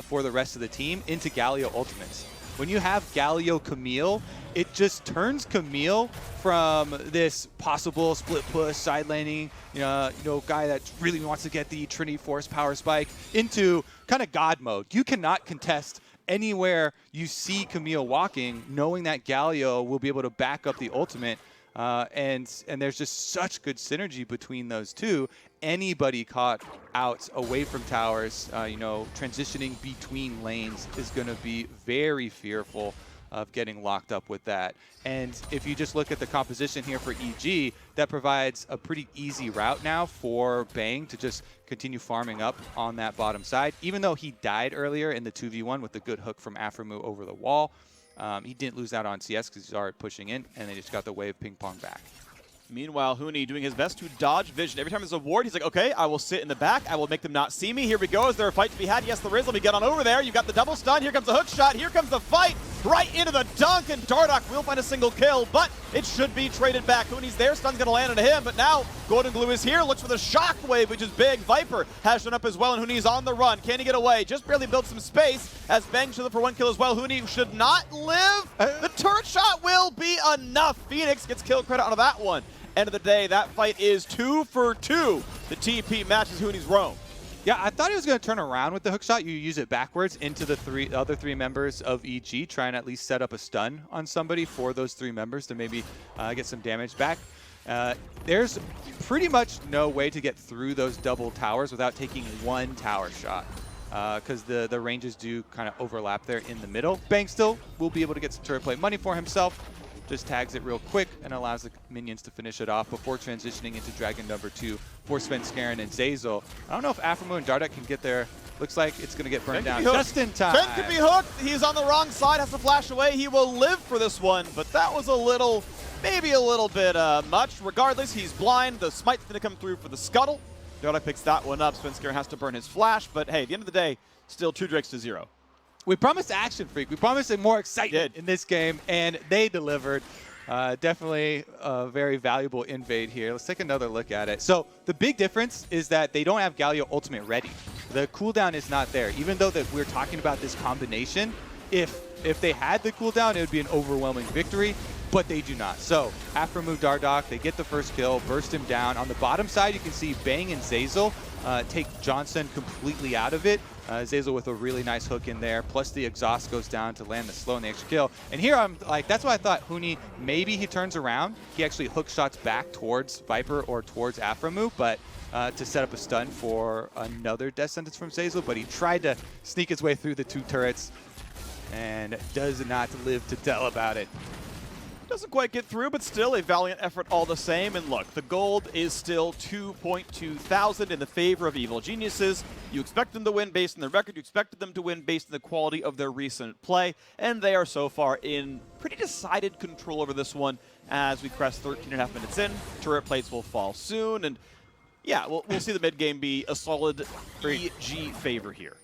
for the rest of the team into Galio ultimates. When you have Galio Camille, it just turns Camille from this possible split push, side laning, guy that really wants to get the Trinity Force power spike into kind of God mode. You cannot contest anywhere you see Camille walking, knowing that Galio will be able to back up the ultimate. And there's just such good synergy between those two. Anybody caught out away from towers, transitioning between lanes is going to be very fearful of getting locked up with that. And if you just look at the composition here for EG, that provides a pretty easy route now for Bang to just continue farming up on that bottom side. Even though he died earlier in the 2v1 with the good hook from aphromoo over the wall, he didn't lose out on CS because he's already pushing in, and they just got the wave ping pong back. Meanwhile, Huni doing his best to dodge vision. Every time there's a ward, he's like, okay, I will sit in the back. I will make them not see me. Here we go. Is there a fight to be had? Yes, there is. Let me get on over there. You've got the double stun. Here comes the hook shot. Here comes the fight. Right into the dunk, and Dardoch will find a single kill, but it should be traded back. Huni's there. Stun's going to land into him, but now Goldenglue is here. Looks for the shockwave, which is big. Viper has shown up as well, and Huni's on the run. Can he get away? Just barely built some space as Bang shows up for one kill as well. Huni should not live. The turret shot will be enough. Fenix gets kill credit on that one. End of the day, that fight is 2 for 2. The TP matches Huni's roam. Yeah, I thought he was going to turn around with the hook shot. You use it backwards into the other three members of EG, try and at least set up a stun on somebody for those three members to maybe get some damage back. There's pretty much no way to get through those double towers without taking one tower shot, because the ranges do kind of overlap there in the middle. Bang still will be able to get some turret play money for himself. Just tags it real quick and allows the minions to finish it off before transitioning into Dragon number 2 for Svenskeren and Zeyzal. I don't know if aphromoo and Dardoch can get there. Looks like it's going to get burned down just in time. Fen could be hooked. He's on the wrong side, has to flash away. He will live for this one, but that was maybe a little bit much. Regardless, he's blind. The smite's going to come through for the scuttle. Dardoch picks that one up. Svenskeren has to burn his flash, but hey, at the end of the day, still 2 Drakes to 0. We promised action, Freak. We promised more excitement in this game, and they delivered. Definitely a very valuable invade here. Let's take another look at it. So the big difference is that they don't have Galio ultimate ready. The cooldown is not there. Even though that we're talking about this combination, if they had the cooldown, it would be an overwhelming victory, but they do not. So aphromoo Dardoch, they get the first kill, burst him down. On the bottom side, you can see Bang and Zeyzal take Johnsun completely out of it. Zeyzal with a really nice hook in there, plus the exhaust goes down to land the slow and the extra kill. And here I'm like, that's why I thought Huni, maybe he turns around. He actually hook shots back towards Viper or towards aphromoo, but to set up a stun for another death sentence from Zeyzal, but he tried to sneak his way through the 2 turrets and does not live to tell about it. Doesn't quite get through, but still a valiant effort all the same. And look, the gold is still 2.2 thousand in the favor of Evil Geniuses. You expect them to win based on their record. You expected them to win based on the quality of their recent play. And they are so far in pretty decided control over this one as we crest 13.5 minutes in. Turret plates will fall soon. And yeah, we'll see the mid game be a solid EG favor here.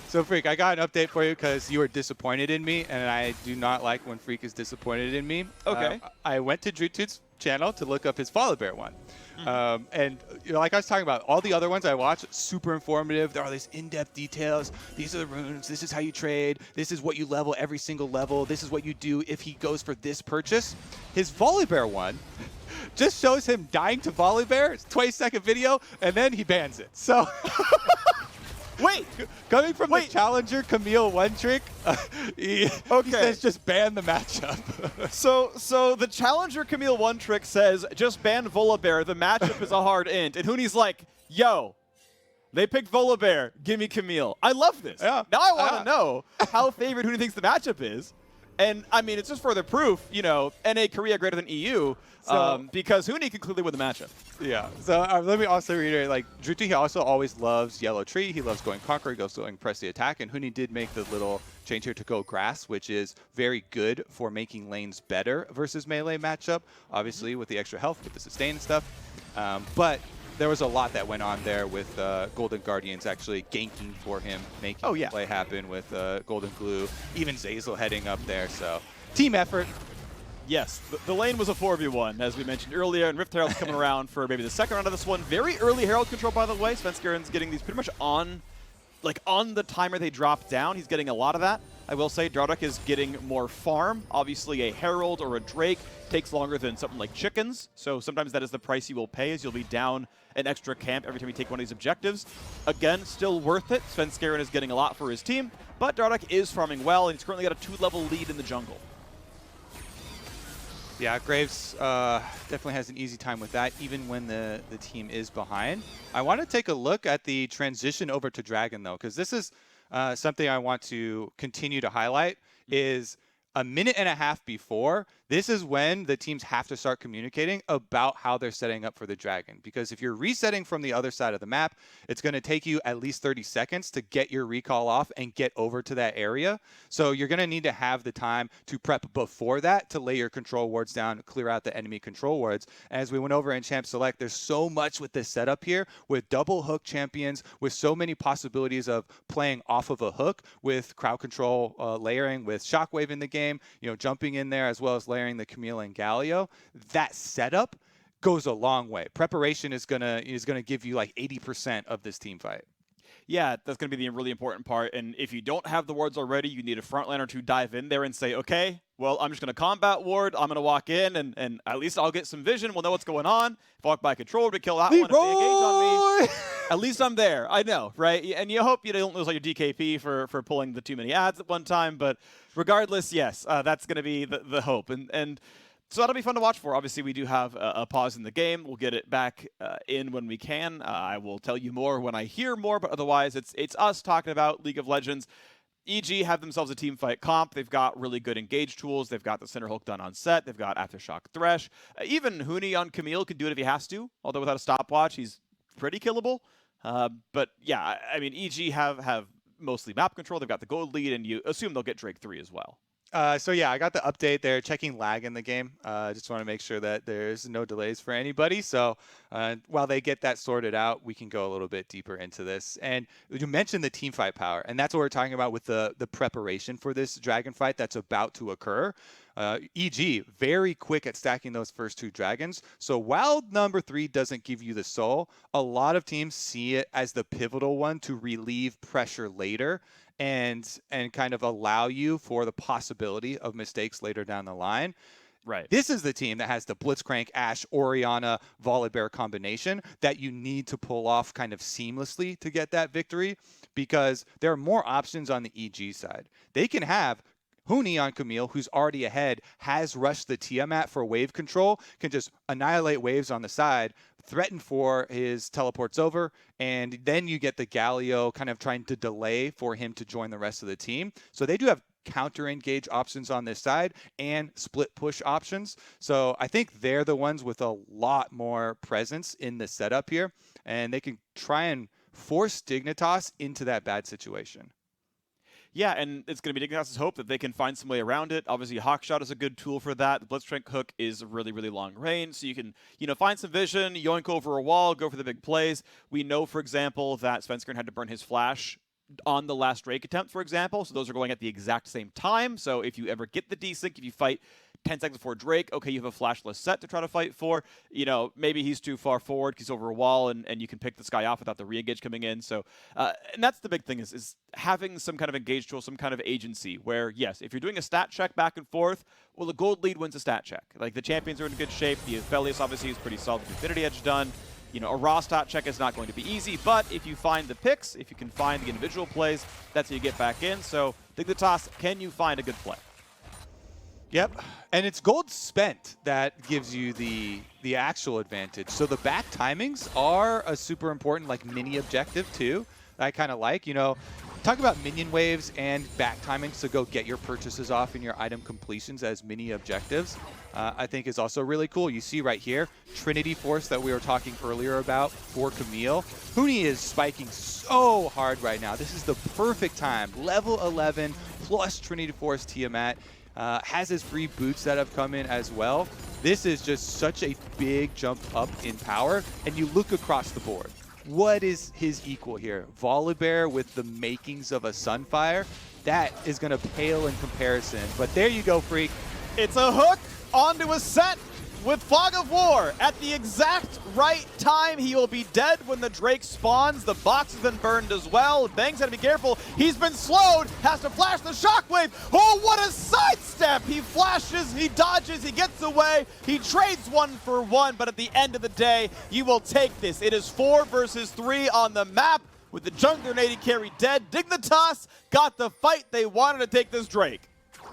So, Freak, I got an update for you because you were disappointed in me, and I do not like when Freak is disappointed in me. Okay. I went to Drutut's channel to look up his Volibear one. And like I was talking about, all the other ones I watched, super informative. There are these in-depth details. These are the runes. This is how you trade. This is what you level every single level. This is what you do if he goes for this purchase. His Volibear one just shows him dying to Volibear. It's a 20-second video, and then he bans it. So... Wait, coming from the challenger Camille one trick, he says just ban the matchup. so the challenger Camille one trick says just ban Volibear. The matchup is a hard int, and Huni's like, yo, they picked Volibear. Give me Camille. I love this. Yeah. Now I want to know how favored Huni thinks the matchup is. And, I mean, it's just further proof, you know, NA Korea greater than EU, because Huni can clearly win the matchup. Yeah. So let me also reiterate, like, Drutu, he also always loves Yellow Tree. He loves going Conquer. He goes going Press the Attack. And Huni did make the little change here to go Grass, which is very good for making lanes better versus melee matchup, obviously with the extra health, with the sustain and stuff. But there was a lot that went on there with Golden Guardians actually ganking for him, making the play happen with Goldenglue, even Zeyzal heading up there. So team effort. Yes, the lane was a 4v1, as we mentioned earlier, and Rift Herald's coming around for maybe the second round of this one. Very early Herald control, by the way. Svenskeren's getting these pretty much on the timer they drop down. He's getting a lot of that. I will say Dardoch is getting more farm. Obviously, a Herald or a Drake takes longer than something like chickens, so sometimes that is the price you will pay, as you'll be down an extra camp every time you take one of these objectives. Again, still worth it. Svenskeren is getting a lot for his team, but Dardoch is farming well, and he's currently got a 2-level lead in the jungle. Yeah, Graves definitely has an easy time with that, even when the team is behind. I want to take a look at the transition over to Dragon, though, because this is something I want to continue to highlight, is a minute and a half before, this is when the teams have to start communicating about how they're setting up for the Dragon. Because if you're resetting from the other side of the map, it's going to take you at least 30 seconds to get your recall off and get over to that area. So you're going to need to have the time to prep before that to lay your control wards down, clear out the enemy control wards. As we went over in Champ Select, there's so much with this setup here, with double hook champions, with so many possibilities of playing off of a hook, with crowd control layering, with Shockwave in the game, you know, jumping in there, as well as layering the Camille and Galio. That setup goes a long way. Preparation is gonna give you like 80% of this team fight. Yeah, that's going to be the really important part. And if you don't have the wards already, you need a frontliner to dive in there and say, okay, well, I'm just going to combat ward. I'm going to walk in, and at least I'll get some vision. We'll know what's going on. If I walk by controller to kill that one, if they engage on me, at least I'm there. I know, right? And you hope you don't lose all your DKP for pulling the too many ads at one time. But regardless, yes, that's going to be the hope. And so that'll be fun to watch for. Obviously, we do have a pause in the game. We'll get it back in when we can. I will tell you more when I hear more, but otherwise, it's us talking about League of Legends. EG have themselves a team fight comp. They've got really good engage tools. They've got the center hook done on Sett. They've got Aftershock Thresh. Even Huni on Camille can do it if he has to, although without a stopwatch, he's pretty killable. But yeah, I mean, EG have mostly map control. They've got the gold lead, and you assume they'll get Drake 3 as well. So yeah, I got the update there, checking lag in the game. Just want to make sure that there's no delays for anybody. So while they get that sorted out, we can go a little bit deeper into this. And you mentioned the team fight power, and that's what we're talking about with the preparation for this Dragon fight that's about to occur. EG, very quick at stacking those first 2 dragons. So while number 3 doesn't give you the soul, a lot of teams see it as the pivotal one to relieve pressure later and kind of allow you for the possibility of mistakes later down the line. Right. This is the team that has the Blitzcrank, Ashe, Orianna, Volibear combination that you need to pull off kind of seamlessly to get that victory, because there are more options on the EG side. They can have Huni on Camille, who's already ahead, has rushed the Tiamat for wave control, can just annihilate waves on the side, threaten for his teleports over, and then you get the Galio kind of trying to delay for him to join the rest of the team. So they do have counter engage options on this side and split push options. So I think they're the ones with a lot more presence in the setup here, and they can try and force Dignitas into that bad situation. Yeah, and it's going to be Dignitas' hope that they can find some way around it. Obviously, Hawkshot is a good tool for that. The Blitzcrank hook is really, really long range, so you can, find some vision, yoink over a wall, go for the big plays. We know, for example, that Svenskeren had to burn his flash on the last Drake attempt, for example, so those are going at the exact same time. So if you ever get the desync, if you fight 10 seconds before Drake, okay, you have a flashless Sett to try to fight for. Maybe he's too far forward, he's over a wall, and you can pick this guy off without the re-engage coming in. So, and that's the big thing is having some kind of engage tool, some kind of agency where, yes, if you're doing a stat check back and forth, well, the gold lead wins a stat check. Like, the champions are in good shape. The Aphelios, obviously, is pretty solid with Infinity Edge done. A raw stat check is not going to be easy, but if you find the picks, if you can find the individual plays, that's how you get back in. So, Dignitas, can you find a good play? Yep, and it's gold spent that gives you the actual advantage. So the back timings are a super important mini objective too. I kind of like, talk about minion waves and back timing to go get your purchases off and your item completions as mini objectives. I think is also really cool. You see right here, Trinity Force that we were talking earlier about for Camille. Huni is spiking so hard right now. This is the perfect time. Level 11 plus Trinity Force Tiamat. Has his free boots that have come in as well. This is just such a big jump up in power. And you look across the board. What is his equal here? Volibear with the makings of a Sunfire? That is going to pale in comparison. But there you go, Freak. It's a hook onto a Sett with Fog of War. At the exact right time, he will be dead when the Drake spawns. The box has been burned as well. Bang's got to be careful. He's been slowed. Has to flash the shockwave. Oh, what a sidestep! He flashes, he dodges, he gets away. He trades 1 for 1, but at the end of the day, you will take this. It is 4 versus 3 on the map with the jungler and AD carry dead. Dignitas got the fight they wanted to take this Drake.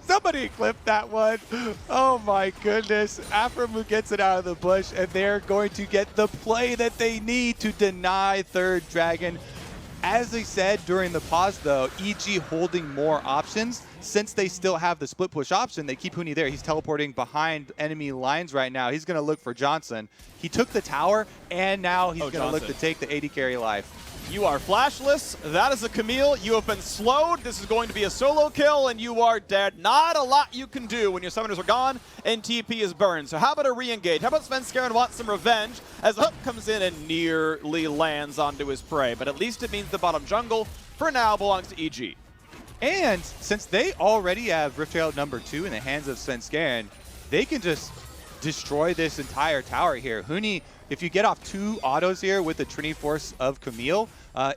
Somebody clipped that one. Oh my goodness. aphromoo gets it out of the bush, and they're going to get the play that they need to deny third dragon. As they said during the pause, though, EG holding more options. Since they still have the split push option, they keep Huni there. He's teleporting behind enemy lines right now. He's going to look for Johnsun. He took the tower, and now he's going to look to take the AD carry life. You are flashless. That is a Camille. You have been slowed. This is going to be a solo kill, and you are dead. Not a lot you can do when your summoners are gone and TP is burned. So how about a re-engage? How about Svenskeren wants some revenge as the hook comes in and nearly lands onto his prey. But at least it means the bottom jungle, for now, belongs to EG. And since they already have Rift Herald #2 in the hands of Svenskeren, they can just destroy this entire tower here. Huni, if you get off 2 autos here with the Trinity Force of Camille,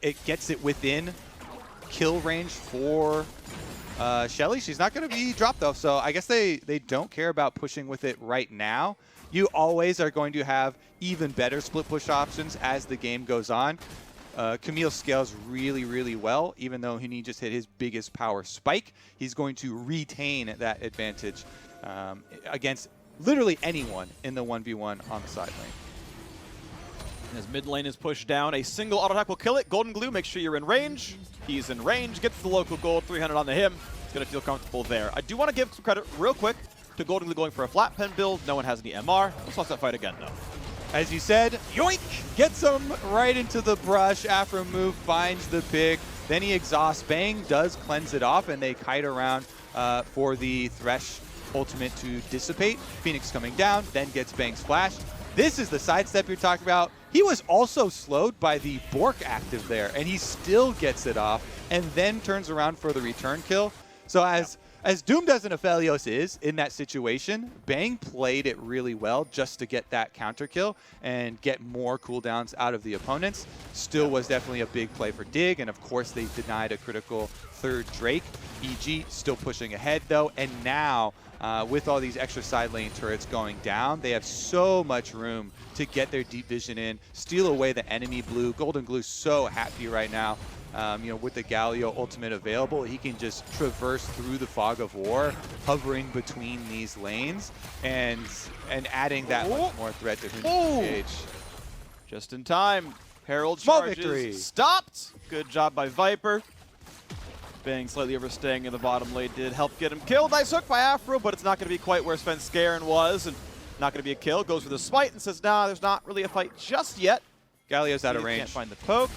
it gets it within kill range for Shelly. She's not going to be dropped though, so I guess they don't care about pushing with it right now. You always are going to have even better split push options as the game goes on. Camille scales really, really well. Even though Huni just hit his biggest power spike, he's going to retain that advantage against literally anyone in the 1v1 on the side lane. As mid lane is pushed down, a single auto attack will kill it. Goldenglue, make sure you're in range. He's in range, gets the local gold, 300 onto him. He's going to feel comfortable there. I do want to give some credit real quick to Goldenglue going for a flat pen build. No one has any MR. Let's watch that fight again, though. As you said, yoink! Gets him right into the brush. aphromoo finds the pick. Then he exhausts. Bang does cleanse it off, and they kite around for the Thresh ultimate to dissipate. Fenix coming down, then gets Bang's flash. This is the sidestep you're talking about. He was also slowed by the Bork active there, and he still gets it off, and then turns around for the return kill. So as doomed as an Aphelios is in that situation, Bang played it really well just to get that counter kill and get more cooldowns out of the opponents. Still was definitely a big play for Dig, and of course they denied a critical third Drake. EG still pushing ahead though, and now with all these extra side lane turrets going down, they have so much room to get their deep vision in, steal away the enemy blue. Goldenglue so happy right now. You know, with the Galio ultimate available, he can just traverse through the fog of war, hovering between these lanes, and adding that much more threat to Huni's engage. Just in time. Herald Small charges victory. Stopped. Good job by Viper. Bang slightly overstaying in the bottom lane did help get him killed. Nice hook by Afro, but it's not going to be quite where Svenskeren was, and not going to be a kill. Goes for the smite and says, nah, there's not really a fight just yet. Galio's out of range. Can't find the poke.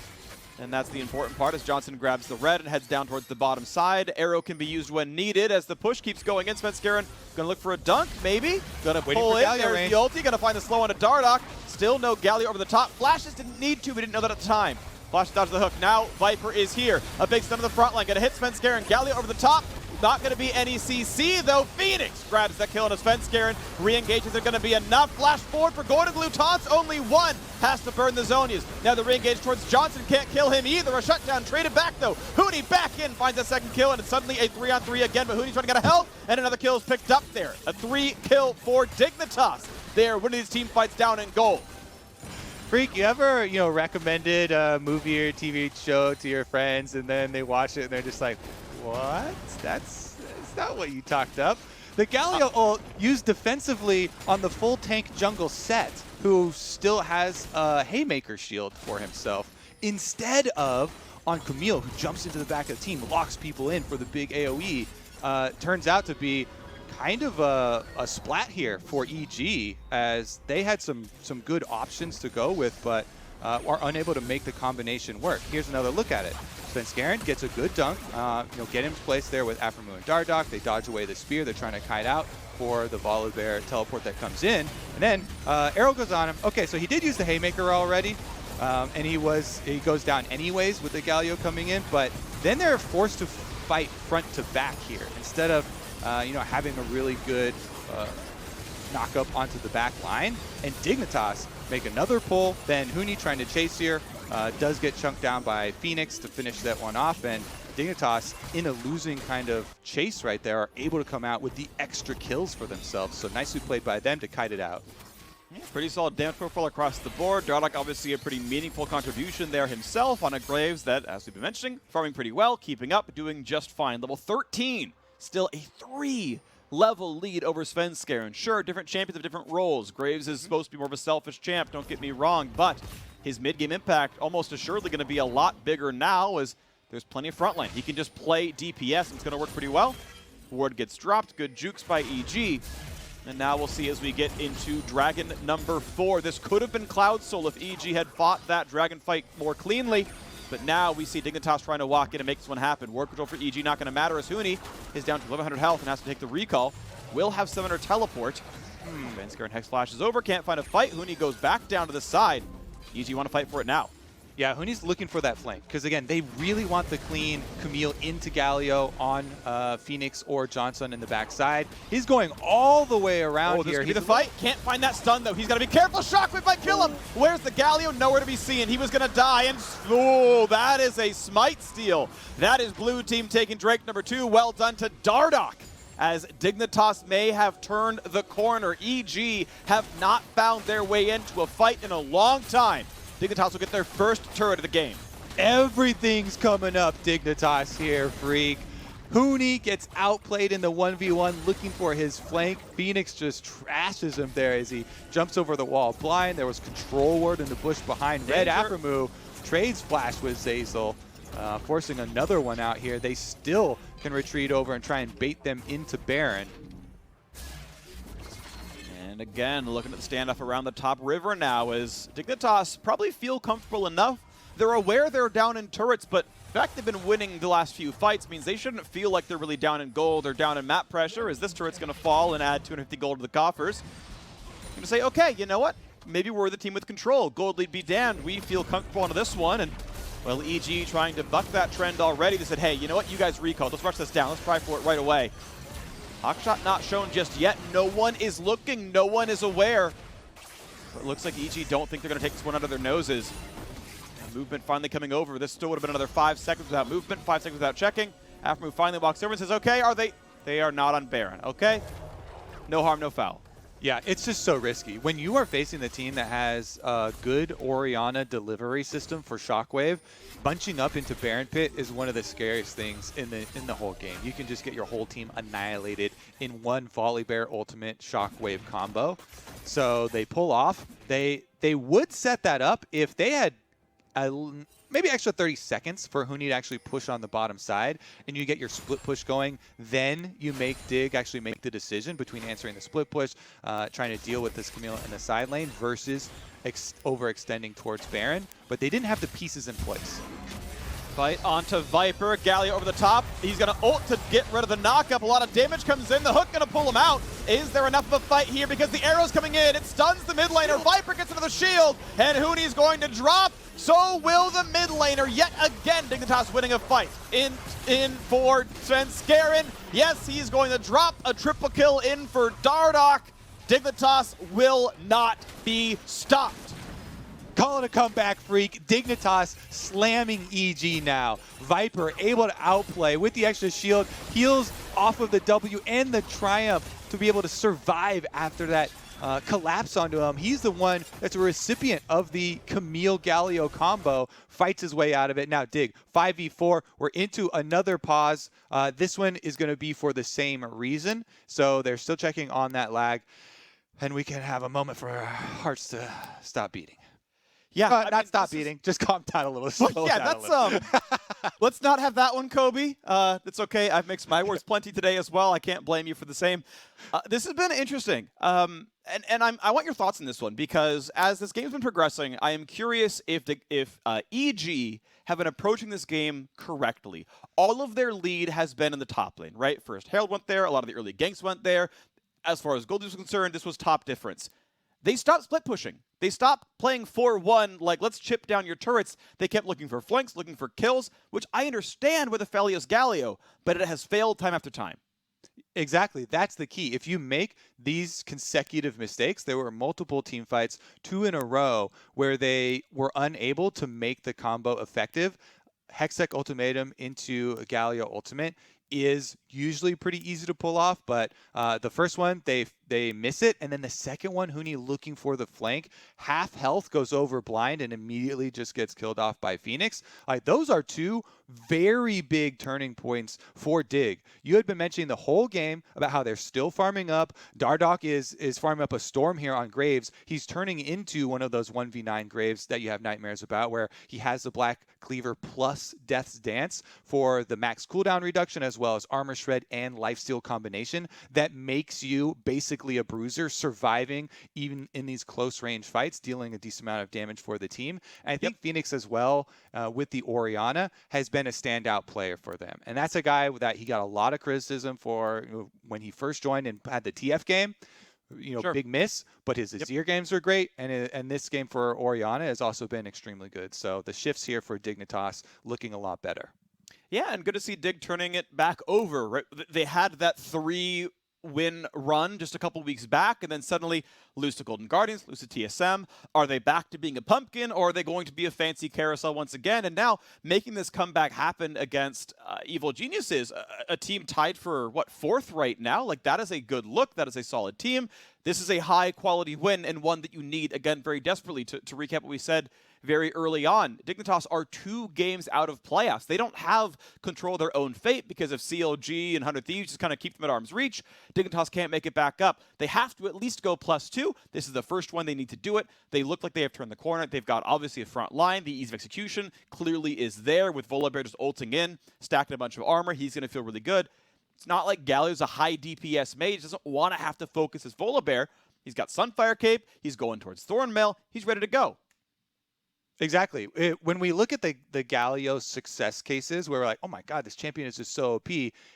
And that's the important part as Johnsun grabs the red and heads down towards the bottom side. Arrow can be used when needed as the push keeps going in. Svenskeren gonna look for a dunk, maybe. Gonna pull in, there's the ulti. Gonna find the slow onto Dardoch. Still no Galio over the top. Flashes didn't need to, we didn't know that at the time. Flash dodge the hook. Now Viper is here. A big stun on the front line. Gonna hit Svenskeren. Galio over the top. Not going to be any CC, though. Fenix grabs that kill on a Svenskeren. Re-engages are going to be enough. Flash forward for Goldenglue. Taunts, only one. Has to burn the Zonias. Now the re-engage towards Johnsun. Can't kill him either. A shutdown. Traded back, though. Huni back in. Finds a second kill, and it's suddenly a 3-on-3 again. But Huni's running out of health, and another kill is picked up there. A 3-kill for Dignitas. They're winning these team fights down in gold. Freak, you ever, recommended a movie or TV show to your friends, and then they watch it and they're just like, what? That's not what you talked up. The Galio ult used defensively on the full tank jungle Sett, who still has a Haymaker shield for himself. instead of on Camille, who jumps into the back of the team, locks people in for the big AoE. Turns out to be kind of a splat here for EG, as they had some good options to go with, but are unable to make the combination work. Here's another look at it. Svenskeren gets a good dunk, get him placed there with aphromoo and Dardoch. They dodge away the spear. They're trying to kite out for the Volibear teleport that comes in. And then arrow goes on him. Okay, so he did use the Haymaker already, and he goes down anyways with the Galio coming in, but then they're forced to fight front to back here instead of having a really good knock up onto the back line. And Dignitas make another pull. Then Huni trying to chase here does get chunked down by Fenix to finish that one off. And Dignitas, in a losing kind of chase right there, are able to come out with the extra kills for themselves. So nicely played by them to kite it out. Yeah, pretty solid damage profile across the board. Dardoch obviously a pretty meaningful contribution there himself on a Graves that, as we've been mentioning, farming pretty well, keeping up, doing just fine. Level 13, still a 3-level lead over Svenskeren. Sure, different champions have different roles. Graves is supposed to be more of a selfish champ, don't get me wrong, but his mid-game impact almost assuredly going to be a lot bigger now, as there's plenty of frontline. He can just play DPS and it's going to work pretty well. Ward gets dropped, good jukes by EG. And now we'll see as we get into Dragon number 4. This could have been Cloud Soul if EG had fought that Dragon fight more cleanly. But now we see Dignitas trying to walk in and make this one happen. Ward control for EG not going to matter, as Huni is down to 1100 health and has to take the recall. Will have 700 teleport. Svenskeren Hex flashes over, can't find a fight. Huni goes back down to the side. EG want to fight for it now. Yeah, Huni's looking for that flank, because again, they really want the clean Camille into Galio on Fenix or Johnsun in the backside. He's going all the way around this here. could be the fight. Can't find that stun, though. He's got to be careful. Shockwave might kill him. Where's the Galio? Nowhere to be seen. He was going to die, and oh, that is a smite steal. That is blue team taking Drake number 2. Well done to Dardoch, as Dignitas may have turned the corner. EG have not found their way into a fight in a long time. Dignitas will get their first turret of the game. Everything's coming up, Dignitas here, Freak. Huni gets outplayed in the 1v1, looking for his flank. Fenix just trashes him there as he jumps over the wall blind. There was control ward in the bush behind Red. aphromoo trades flash with Zeyzal, forcing another one out here. They still can retreat over and try and bait them into Baron. And again, looking at the standoff around the top river now, as Dignitas probably feel comfortable enough. They're aware they're down in turrets, but the fact they've been winning the last few fights means they shouldn't feel like they're really down in gold or down in map pressure, as this turret's going to fall and add 250 gold to the coffers. I'm going to say, okay, you know what? Maybe we're the team with control. Gold lead be damned. We feel comfortable into this one. And, well, EG trying to buck that trend already. They said, hey, you know what? You guys recalled. Let's rush this down. Let's try for it right away. Hawkshot not shown just yet. No one is looking. No one is aware. But it looks like EG don't think they're going to take this one under their noses. And movement finally coming over. This still would have been another 5 seconds without movement, 5 seconds without checking. aphromoo finally walks over and says, okay, are they? They are not on Baron. Okay? No harm, no foul. Yeah, it's just so risky. When you are facing the team that has a good Orianna delivery system for Shockwave, bunching up into Baron Pit is one of the scariest things in the whole game. You can just get your whole team annihilated in one Volibear ultimate Shockwave combo. So they pull off. They would set that up if they had maybe extra 30 seconds for Huni to actually push on the bottom side, and you get your split push going. Then you make Dig actually make the decision between answering the split push, trying to deal with this Camille in the side lane, versus overextending towards Baron. But they didn't have the pieces in place. Fight onto Viper. Galio over the top. He's going to ult to get rid of the knockup. A lot of damage comes in. The hook going to pull him out. Is there enough of a fight here? Because the arrow's coming in. It stuns the mid laner. Viper gets into the shield. And Huni's going to drop. So will the mid laner. Yet again, Dignitas winning a fight. In for Svenskeren. Yes, he's going to drop a triple kill in for Dardoch. Dignitas will not be stopped. Calling a comeback, Freak. Dignitas slamming EG now. Viper able to outplay with the extra shield. Heals off of the W and the Triumph to be able to survive after that collapse onto him. He's the one that's a recipient of the Camille Galio combo. Fights his way out of it. Now Dig, 5v4. We're into another pause. This one is going to be for the same reason. So they're still checking on that lag. And we can have a moment for our hearts to stop beating. Yeah, I mean, not stop eating. Just calm down a little. Slow yeah, down that's let's not have that one, Kobe. It's okay. I've mixed my words plenty today as well. I can't blame you for the same. This has been interesting. I want your thoughts on this one because as this game's been progressing, I am curious if EG have been approaching this game correctly. All of their lead has been in the top lane, right? First Herald went there. A lot of the early ganks went there. As far as Goldenglue was concerned, this was top difference. They stopped split pushing. They stopped playing 4-1, like, let's chip down your turrets. They kept looking for flanks, looking for kills, which I understand with Aphelios Galio, but it has failed time after time. Exactly. That's the key. If you make these consecutive mistakes, there were multiple team fights, 2 in a row, where they were unable to make the combo effective. Hexaf Ultimatum into Galio Ultimate is usually pretty easy to pull off, but the first one, they miss it, and then the second one, Huni looking for the flank, half health goes over blind and immediately just gets killed off by Fenix. Those are 2 very big turning points for Dig. You had been mentioning the whole game about how they're still farming up. Dardoch is farming up a storm here on Graves. He's turning into one of those 1v9 Graves that you have nightmares about, where he has the Black Cleaver plus Death's Dance for the max cooldown reduction, as well as armor shred and lifesteal combination that makes you basically a bruiser, surviving even in these close range fights, dealing a decent amount of damage for the team. And I think Fenix as well, with the Orianna, has been a standout player for them. And that's a guy that he got a lot of criticism for when he first joined and had the TF game. Big miss, but his Azir games are great, and this game for Orianna has also been extremely good. So the shifts here for Dignitas looking a lot better. Yeah, and good to see Dig turning it back over. Right? They had that 3-win run just a couple weeks back, and then suddenly lose to Golden Guardians, lose to TSM. Are they back to being a pumpkin, or are they going to be a fancy carousel once again? And now making this comeback happen against Evil Geniuses, a team tied for, 4th right now? Like, that is a good look. That is a solid team. This is a high-quality win and one that you need, again, very desperately. To recap what we said very early on, Dignitas are 2 games out of playoffs. They don't have control of their own fate because if CLG and 100 Thieves just kind of keep them at arm's reach, Dignitas can't make it back up. They have to at least go +2. This is the first one they need to do it. They look like they have turned the corner. They've got obviously a front line. The ease of execution clearly is there with Volibear just ulting in, stacking a bunch of armor. He's going to feel really good. It's not like Galio's a high DPS mage. He doesn't want to have to focus his Volibear. He's got Sunfire Cape. He's going towards Thornmail. He's ready to go. Exactly. When we look at the Galio success cases where we're like, oh my God, this champion is just so OP,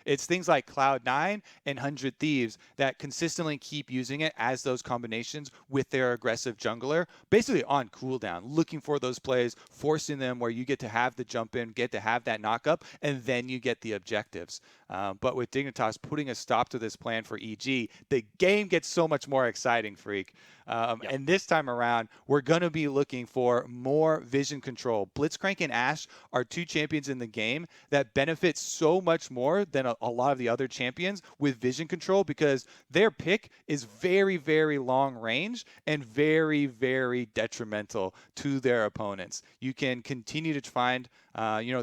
it's things like Cloud9 and 100 Thieves that consistently keep using it as those combinations with their aggressive jungler, basically on cooldown, looking for those plays, forcing them where you get to have the jump in, get to have that knock up, and then you get the objectives. But with Dignitas putting a stop to this plan for EG, the game gets so much more exciting, Freak. And this time around, we're going to be looking for more vision control. Blitzcrank and Ashe are 2 champions in the game that benefit so much more than a lot of the other champions with vision control because their pick is very, very long range and very, very detrimental to their opponents. You can continue to find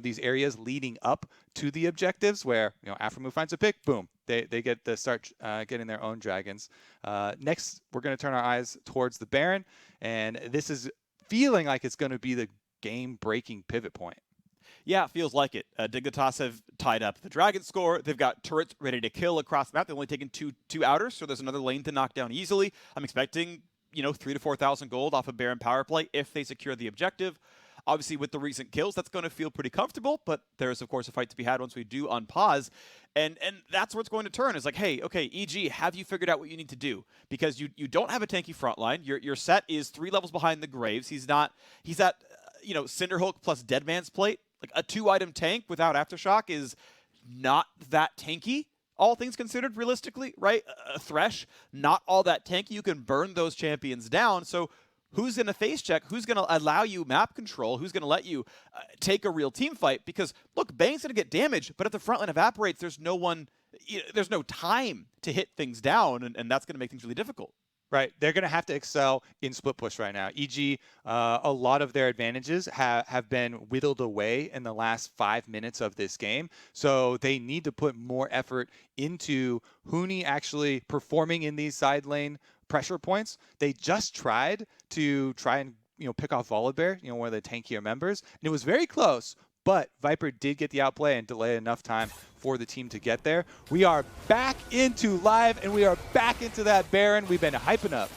these areas leading up to the objectives where aphromoo finds a pick, boom, they get to start getting their own dragons. Next, we're going to turn our eyes towards the Baron, and this is feeling like it's going to be the game-breaking pivot point. Yeah, it feels like it. Dignitas have tied up the Dragon score. They've got turrets ready to kill across the map. They've only taken two outers, so there's another lane to knock down easily. I'm expecting 3,000 to 4,000 gold off a Baron power play if they secure the objective. Obviously, with the recent kills, that's going to feel pretty comfortable, but there's, of course, a fight to be had once we do unpause. And that's where it's going to turn. It's like, hey, okay, EG, have you figured out what you need to do? Because you don't have a tanky front line. Your Sett is 3 levels behind the Graves. He's at, Cinderhulk plus Deadman's Plate. Like, a 2-item tank without Aftershock is not that tanky, all things considered, realistically, right? A Thresh, not all that tanky. You can burn those champions down. So who's going to face check? Who's going to allow you map control? Who's going to let you take a real team fight? Because, look, Bang's going to get damaged, but if the front line evaporates, there's no time to hit things down, and that's going to make things really difficult. Right. They're going to have to excel in split push right now. EG, a lot of their advantages have been whittled away in the last 5 minutes of this game. So they need to put more effort into Huni actually performing in these side lane pressure points. They just tried and pick off Volibear, one of the tankier members. And it was very close, but Viper did get the outplay and delay enough time for the team to get there. We are back into live, and we are back into that Baron we've been hyping up.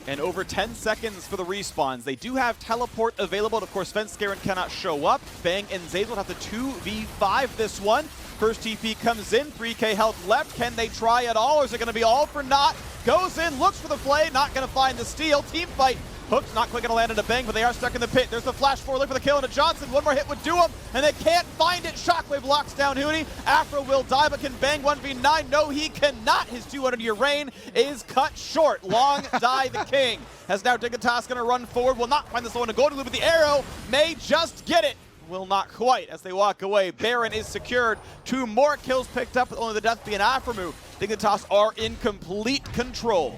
And over 10 seconds for the respawns. They do have teleport available. And of course, Svenskeren cannot show up. Bang and Zeyzal have to 2v5 this one. First TP comes in, 3k health left. Can they try at all, or is it going to be all for naught? Goes in, looks for the play, not going to find the steal. Team fight. Hook's not quite going to land into Bang, but they are stuck in the pit. There's the flash forward, look for the kill into Johnsun. One more hit would do him, and they can't find it. Shockwave locks down Huni. Afro will die, but can Bang 1v9? No, he cannot. His 200-year reign is cut short. Long die the king. As now Dignitas going to run forward. Will not find this one to Goldenglue, but the arrow may just get it. Will not quite as they walk away. Baron is secured. 2 more kills picked up, with only the death being aphromoo. Dignitas are in complete control.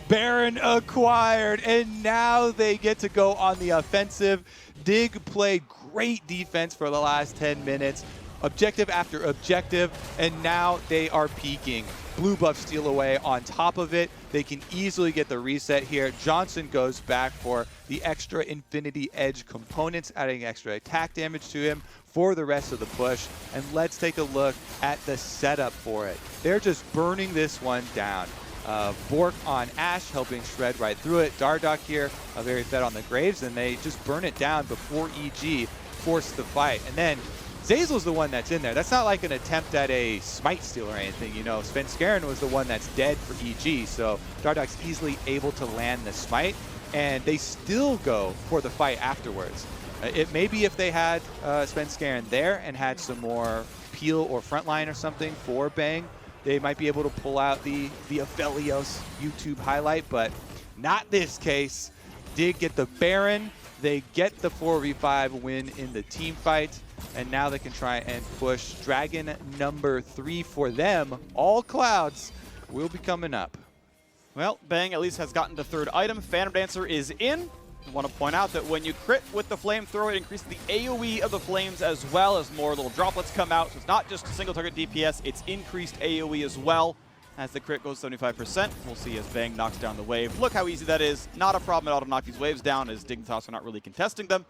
Baron acquired, and now they get to go on the offensive. Dig played great defense for the last 10 minutes, objective after objective, and now they are peaking. Blue buff steal away on top of it. They can easily get the reset here. Johnsun goes back for the extra Infinity Edge components, adding extra attack damage to him for the rest of the push. And let's take a look at the setup for it. They're just burning this one down. Bork on Ashe, helping shred right through it. Dardoch here, very fed on the Graves, and they just burn it down before EG forced the fight. And then Zeyzal's the one that's in there. That's not like an attempt at a smite steal or anything. Svenskeren was the one that's dead for EG, so Dardoch's easily able to land the smite, and they still go for the fight afterwards. It may be if they had Svenskeren there and had some more peel or frontline or something for Bang, they might be able to pull out the Aphelios YouTube highlight, but not this case. Dig get the Baron. They get the 4v5 win in the team fight, and now they can try and push. Dragon number 3 for them. All clouds will be coming up. Well, Bang at least has gotten the 3rd item. Phantom Dancer is in. I want to point out that when you crit with the flamethrower, it increases the AoE of the flames as well as more little droplets come out. So it's not just single target DPS, it's increased AoE as well. As the crit goes 75%, we'll see as Bang knocks down the wave. Look how easy that is. Not a problem at all to knock these waves down, as Dignitas are not really contesting them.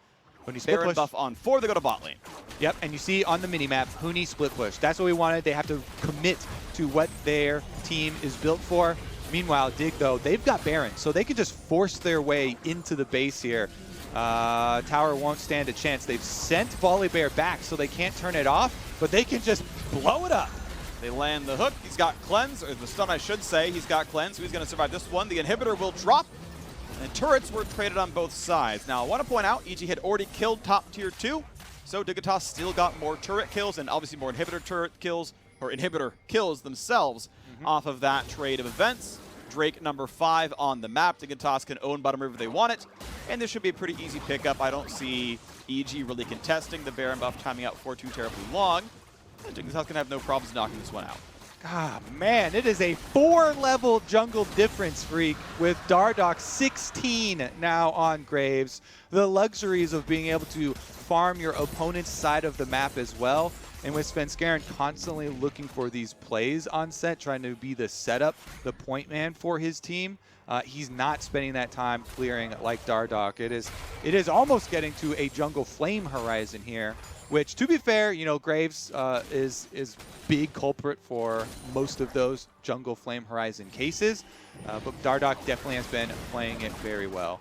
Huni split Baron push. buff on 4, they go to bot lane. Yep, and you see on the minimap, Huni split push. That's what we wanted. They have to commit to what their team is built for. Meanwhile, Dig, though, they've got Baron, so they can just force their way into the base here. Tower won't stand a chance. They've sent Volibear back, so they can't turn it off, but they can just blow it up. They land the hook. He's got cleanse, or the stun, I should say. He's got cleanse, so he's going to survive this one. The inhibitor will drop, and turrets were traded on both sides. Now, I want to point out, EG had already killed top tier 2, so Dignitas still got more turret kills, and obviously more inhibitor turret kills, or inhibitor kills themselves off of that trade of events. Drake number 5 on the map. Dignitas can own bottom river if they want it, and this should be a pretty easy pickup. I don't see EG really contesting the Baron buff timing out for too terribly long. Dignitas can have no problems knocking this one out. Ah, man, it is a 4-level jungle difference, Freak, with Dardoch 16 now on Graves. The luxuries of being able to farm your opponent's side of the map as well. And with Svenskeren constantly looking for these plays on Sett, trying to be the setup, the point man for his team, he's not spending that time clearing like Dardoch. It is almost getting to a jungle flame horizon here, which, to be fair, Graves is big culprit for most of those jungle flame horizon cases, but Dardoch definitely has been playing it very well.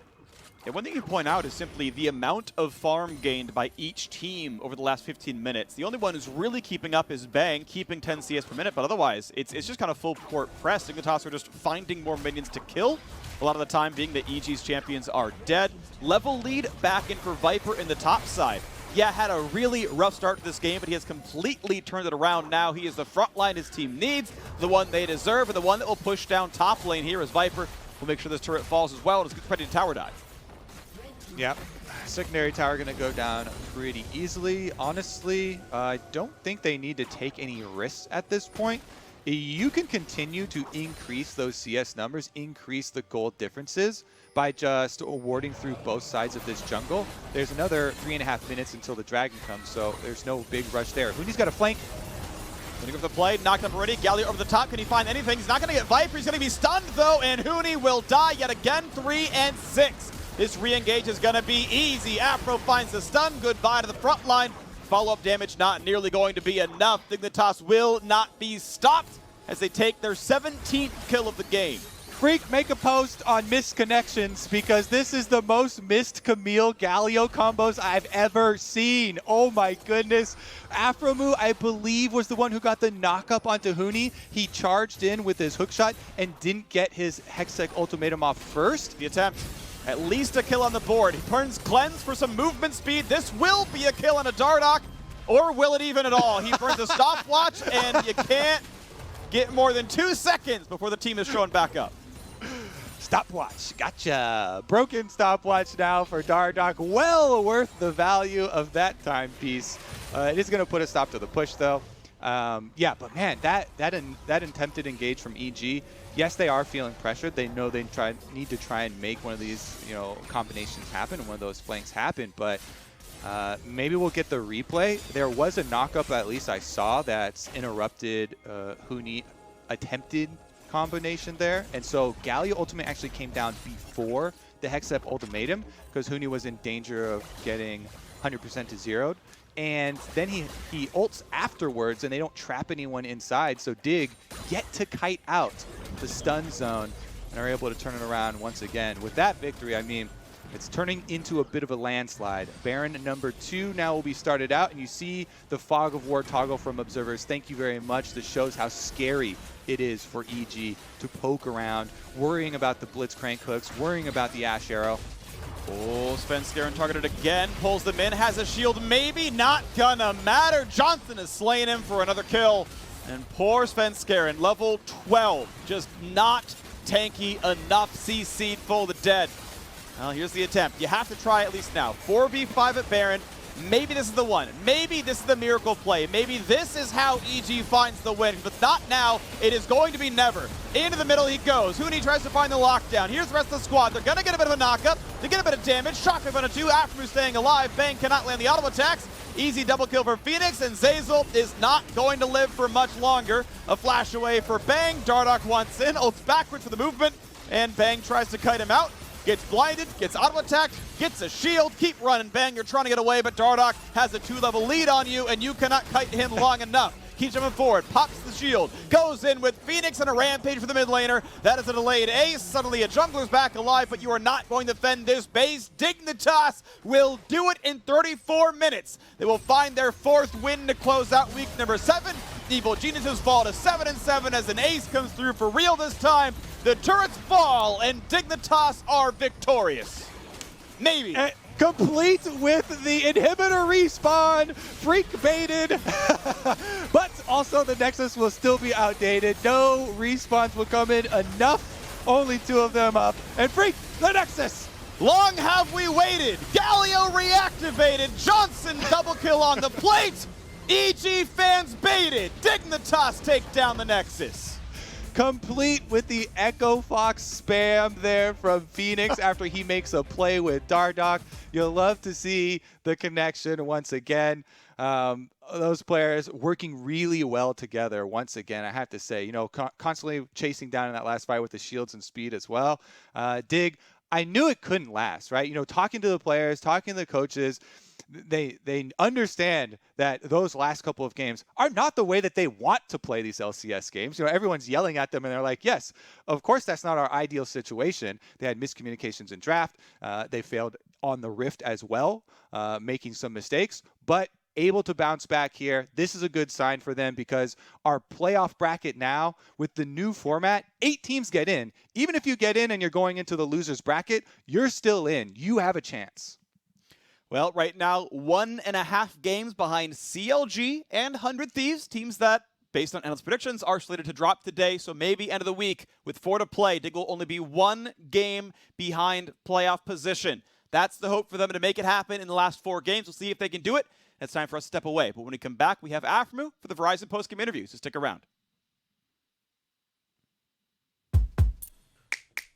Yeah, one thing you point out is simply the amount of farm gained by each team over the last 15 minutes. The only one who's really keeping up is Bang, keeping 10 CS per minute, but otherwise, it's just kind of full court press. Dignitas are just finding more minions to kill, a lot of the time being that EG's champions are dead. Level lead back in for Viper in the top side. Yeah, had a really rough start to this game, but he has completely turned it around now. He is the front line his team needs, the one they deserve, and the one that will push down top lane here as Viper will make sure this turret falls as well and is ready to tower dive. Yep. Secondary tower going to go down pretty easily. Honestly, I don't think they need to take any risks at this point. You can continue to increase those CS numbers, increase the gold differences by just warding through both sides of this jungle. There's another 3.5 minutes until the dragon comes, so there's no big rush there. Huni's got a flank. Gonna go for the play, knocked up already. Galio over the top, can he find anything? He's not gonna get Viper, he's gonna be stunned though, and Huni will die yet again, 3 and 6. This re-engage is going to be easy. Aphro finds the stun. Goodbye to the front line. Follow-up damage not nearly going to be enough. Dignitas will not be stopped as they take their 17th kill of the game. Freak, make a post on missed connections because this is the most missed Camille Galio combos I've ever seen. Oh my goodness. Aphromoo, I believe, was the one who got the knock-up onto Huni. He charged in with his hookshot and didn't get his Hexaf ultimatum off first. The attempt, at least a kill on the board. He turns Cleanse for some movement speed. This will be a kill on a Dardoch, or will it even at all? He burns a stopwatch, and you can't get more than 2 seconds before the team is showing back up. Stopwatch, gotcha. Broken stopwatch now for Dardoch. Well worth the value of that timepiece. It is going to put a stop to the push, though. Yeah, but man, that attempted engage from EG. Yes, they are feeling pressured. They know they need to try and make one of these, combinations happen, and one of those flanks happen. But maybe we'll get the replay. There was a knock-up, at least I saw, that's interrupted Huni attempted combination there, and so Galio ultimate actually came down before the Hexaf ultimatum because Huni was in danger of getting 100% to zeroed, and then he ults afterwards, and they don't trap anyone inside, so Dig get to kite out the stun zone and are able to turn it around once again. With that victory, I mean, it's turning into a bit of a landslide. Baron number 2 now will be started out, and you see the Fog of War toggle from observers. Thank you very much. This shows how scary it is for EG to poke around, worrying about the Blitzcrank hooks, worrying about the Ashe arrow. Oh, Svenskeren targeted again, pulls them in, has a shield, maybe not gonna matter. Johnsun is slaying him for another kill. And poor Svenskeren, level 12, just not tanky enough. CC'd full the dead. Well, here's the attempt. You have to try at least now. 4v5 at Baron. Maybe this is the one. Maybe this is the miracle play. Maybe this is how EG finds the win. But not now. It is going to be never. Into the middle he goes. Huni tries to find the lockdown. Here's the rest of the squad. They're going to get a bit of a knock-up. They get a bit of damage. Shockwave on a 2. Aphromoo staying alive. Bang cannot land the auto attacks. Easy double kill for Fenix. And Zeyzal is not going to live for much longer. A flash away for Bang. Dardoch wants in. Ults backwards for the movement. And Bang tries to kite him out. Gets blinded, gets auto-attacked, gets a shield, keep running, Bang, you're trying to get away, but Dardoch has a 2-level lead on you, and you cannot kite him long enough. Keeps jumping forward, pops the shield, goes in with Fenix and a rampage for the mid laner. That is a delayed ace. Suddenly a jungler's back alive, but you are not going to defend this base. Dignitas will do it in 34 minutes. They will find their 4th win to close out week number 7. Evil Geniuses fall to 7-7 as an ace comes through for real this time. The turrets fall and Dignitas are victorious. Maybe. Complete with the inhibitor respawn, Freak baited, but also the Nexus will still be outdated. No respawns will come in enough, only 2 of them up, and Freak, the Nexus! Long have we waited. Galio reactivated. Johnsun double kill on the plate. EG fans baited. Dignitas take down the Nexus. Complete with the Echo Fox spam there from Fenix after he makes a play with Dardoch. You'll love to see the connection once again. Those players working really well together once again, I have to say. Constantly chasing down in that last fight with the shields and speed as well. Dig, I knew it couldn't last, right? Talking to the players, talking to the coaches, they understand that those last couple of games are not the way that they want to play these LCS games. Everyone's yelling at them and they're like, yes, of course that's not our ideal situation. They had miscommunications in draft. They failed on the Rift as well, making some mistakes, but able to bounce back here. This is a good sign for them because our playoff bracket now with the new format, 8 teams get in. Even if you get in and you're going into the loser's bracket, you're still in. You have a chance. Well, right now, 1.5 games behind CLG and 100 Thieves, teams that, based on analyst predictions, are slated to drop today. So maybe end of the week with 4 to play, Dig will only be 1 game behind playoff position. That's the hope for them to make it happen in the last 4 games. We'll see if they can do it. It's time for us to step away. But when we come back, we have aphromoo for the Verizon postgame interview, so stick around.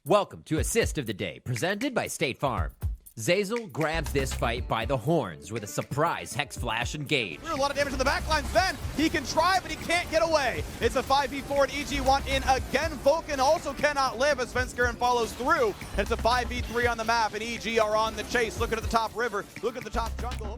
Welcome to Assist of the Day, presented by State Farm. Zeyzal grabs this fight by the horns with a surprise Hex Flash engage. A lot of damage to the backline. Sven, he can try, but he can't get away. It's a 5v4 and EG want in again. Vulcan also cannot live as Svenskeren follows through. It's a 5v3 on the map, and EG are on the chase. Looking at the top river, look at the top jungle.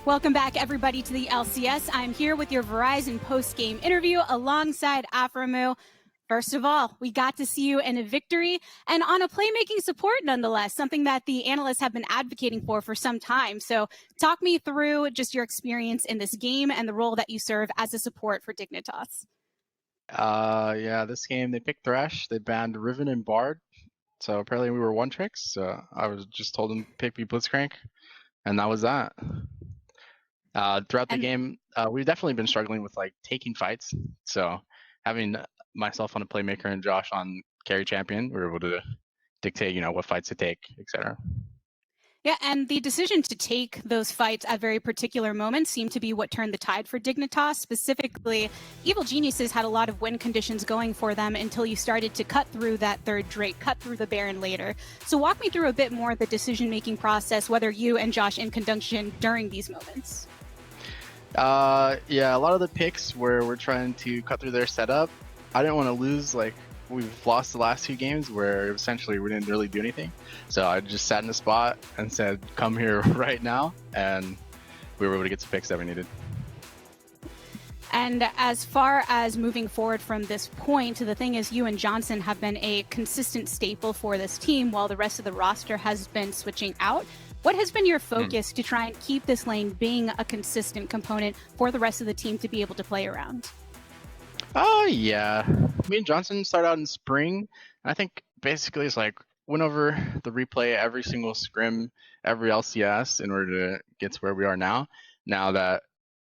Welcome back, everybody, to the LCS. I'm here with your Verizon post-game interview alongside aphromoo. First of all, we got to see you in a victory and on a playmaking support nonetheless, something that the analysts have been advocating for some time. So talk me through just your experience in this game and the role that you serve as a support for Dignitas. Yeah, this game they picked Thresh, they banned Riven and Bard. So apparently we were one tricks. So I was just told them to pick me Blitzcrank, and that was that. Throughout the game, we've definitely been struggling with like taking fights. So having myself on a playmaker and Josh on carry champion, we were able to dictate, you know, what fights to take, etc. Yeah, and the decision to take those fights at very particular moments seemed to be what turned the tide for Dignitas. Specifically, Evil Geniuses had a lot of win conditions going for them until you started to cut through that third Drake, cut through the Baron later. So walk me through a bit more the decision-making process, whether you and Josh in conjunction during these moments. Yeah, a lot of the picks where we're trying to cut through their setup, I didn't want to lose. Like, we've lost the last 2 games where essentially we didn't really do anything. So I just sat in a spot and said, come here right now. And we were able to get some picks that we needed. And as far as moving forward from this point, the thing is you and Johnsun have been a consistent staple for this team while the rest of the roster has been switching out. What has been your focus to try and keep this lane being a consistent component for the rest of the team to be able to play around? Oh, yeah. Me and Johnsun started out in spring. And I think basically it's like went over the replay every single scrim, every LCS in order to get to where we are now. Now that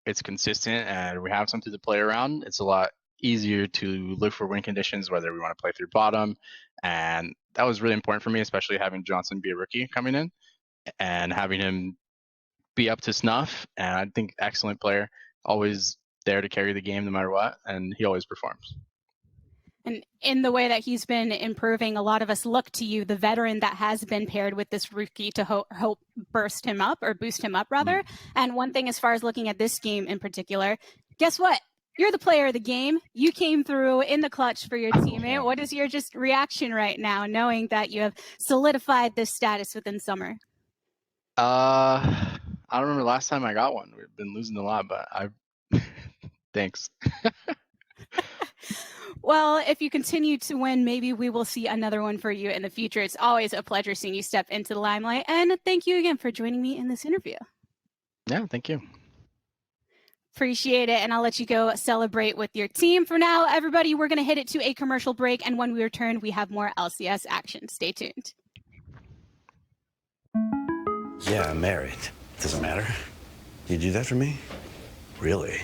it's consistent and we have something to play around, it's a lot easier to look for win conditions, whether we want to play through bottom. And that was really important for me, especially having Johnsun be a rookie coming in and having him be up to snuff. And I think excellent player, always there to carry the game no matter what, and he always performs. And in the way that he's been improving, a lot of us look to you, the veteran that has been paired with this rookie, to help boost him up. And one thing as far as looking at this game in particular, guess what? You're the player of the game. You came through in the clutch for your teammate. What is your just reaction right now, knowing that you have solidified this status within Summer? I don't remember last time I got one. We've been losing a lot, but thanks. Well, if you continue to win, maybe we will see another one for you in the future. It's always a pleasure seeing you step into the limelight. And thank you again for joining me in this interview. Yeah, thank you. Appreciate it. And I'll let you go celebrate with your team. For now, everybody, we're going to hit it to a commercial break. And when we return, we have more LCS action. Stay tuned. Yeah, I'm married. Doesn't matter. You do that for me? Really?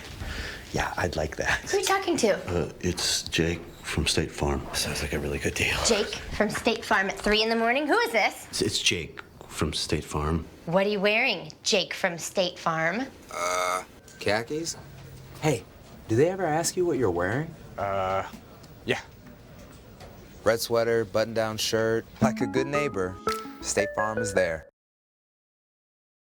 Yeah, I'd like that. Who are you talking to? It's Jake from State Farm. Sounds like a really good deal. Jake from State Farm at 3 in the morning? Who is this? It's Jake from State Farm. What are you wearing, Jake from State Farm? Khakis? Hey, do they ever ask you what you're wearing? Yeah. Red sweater, button-down shirt. Like a good neighbor, State Farm is there.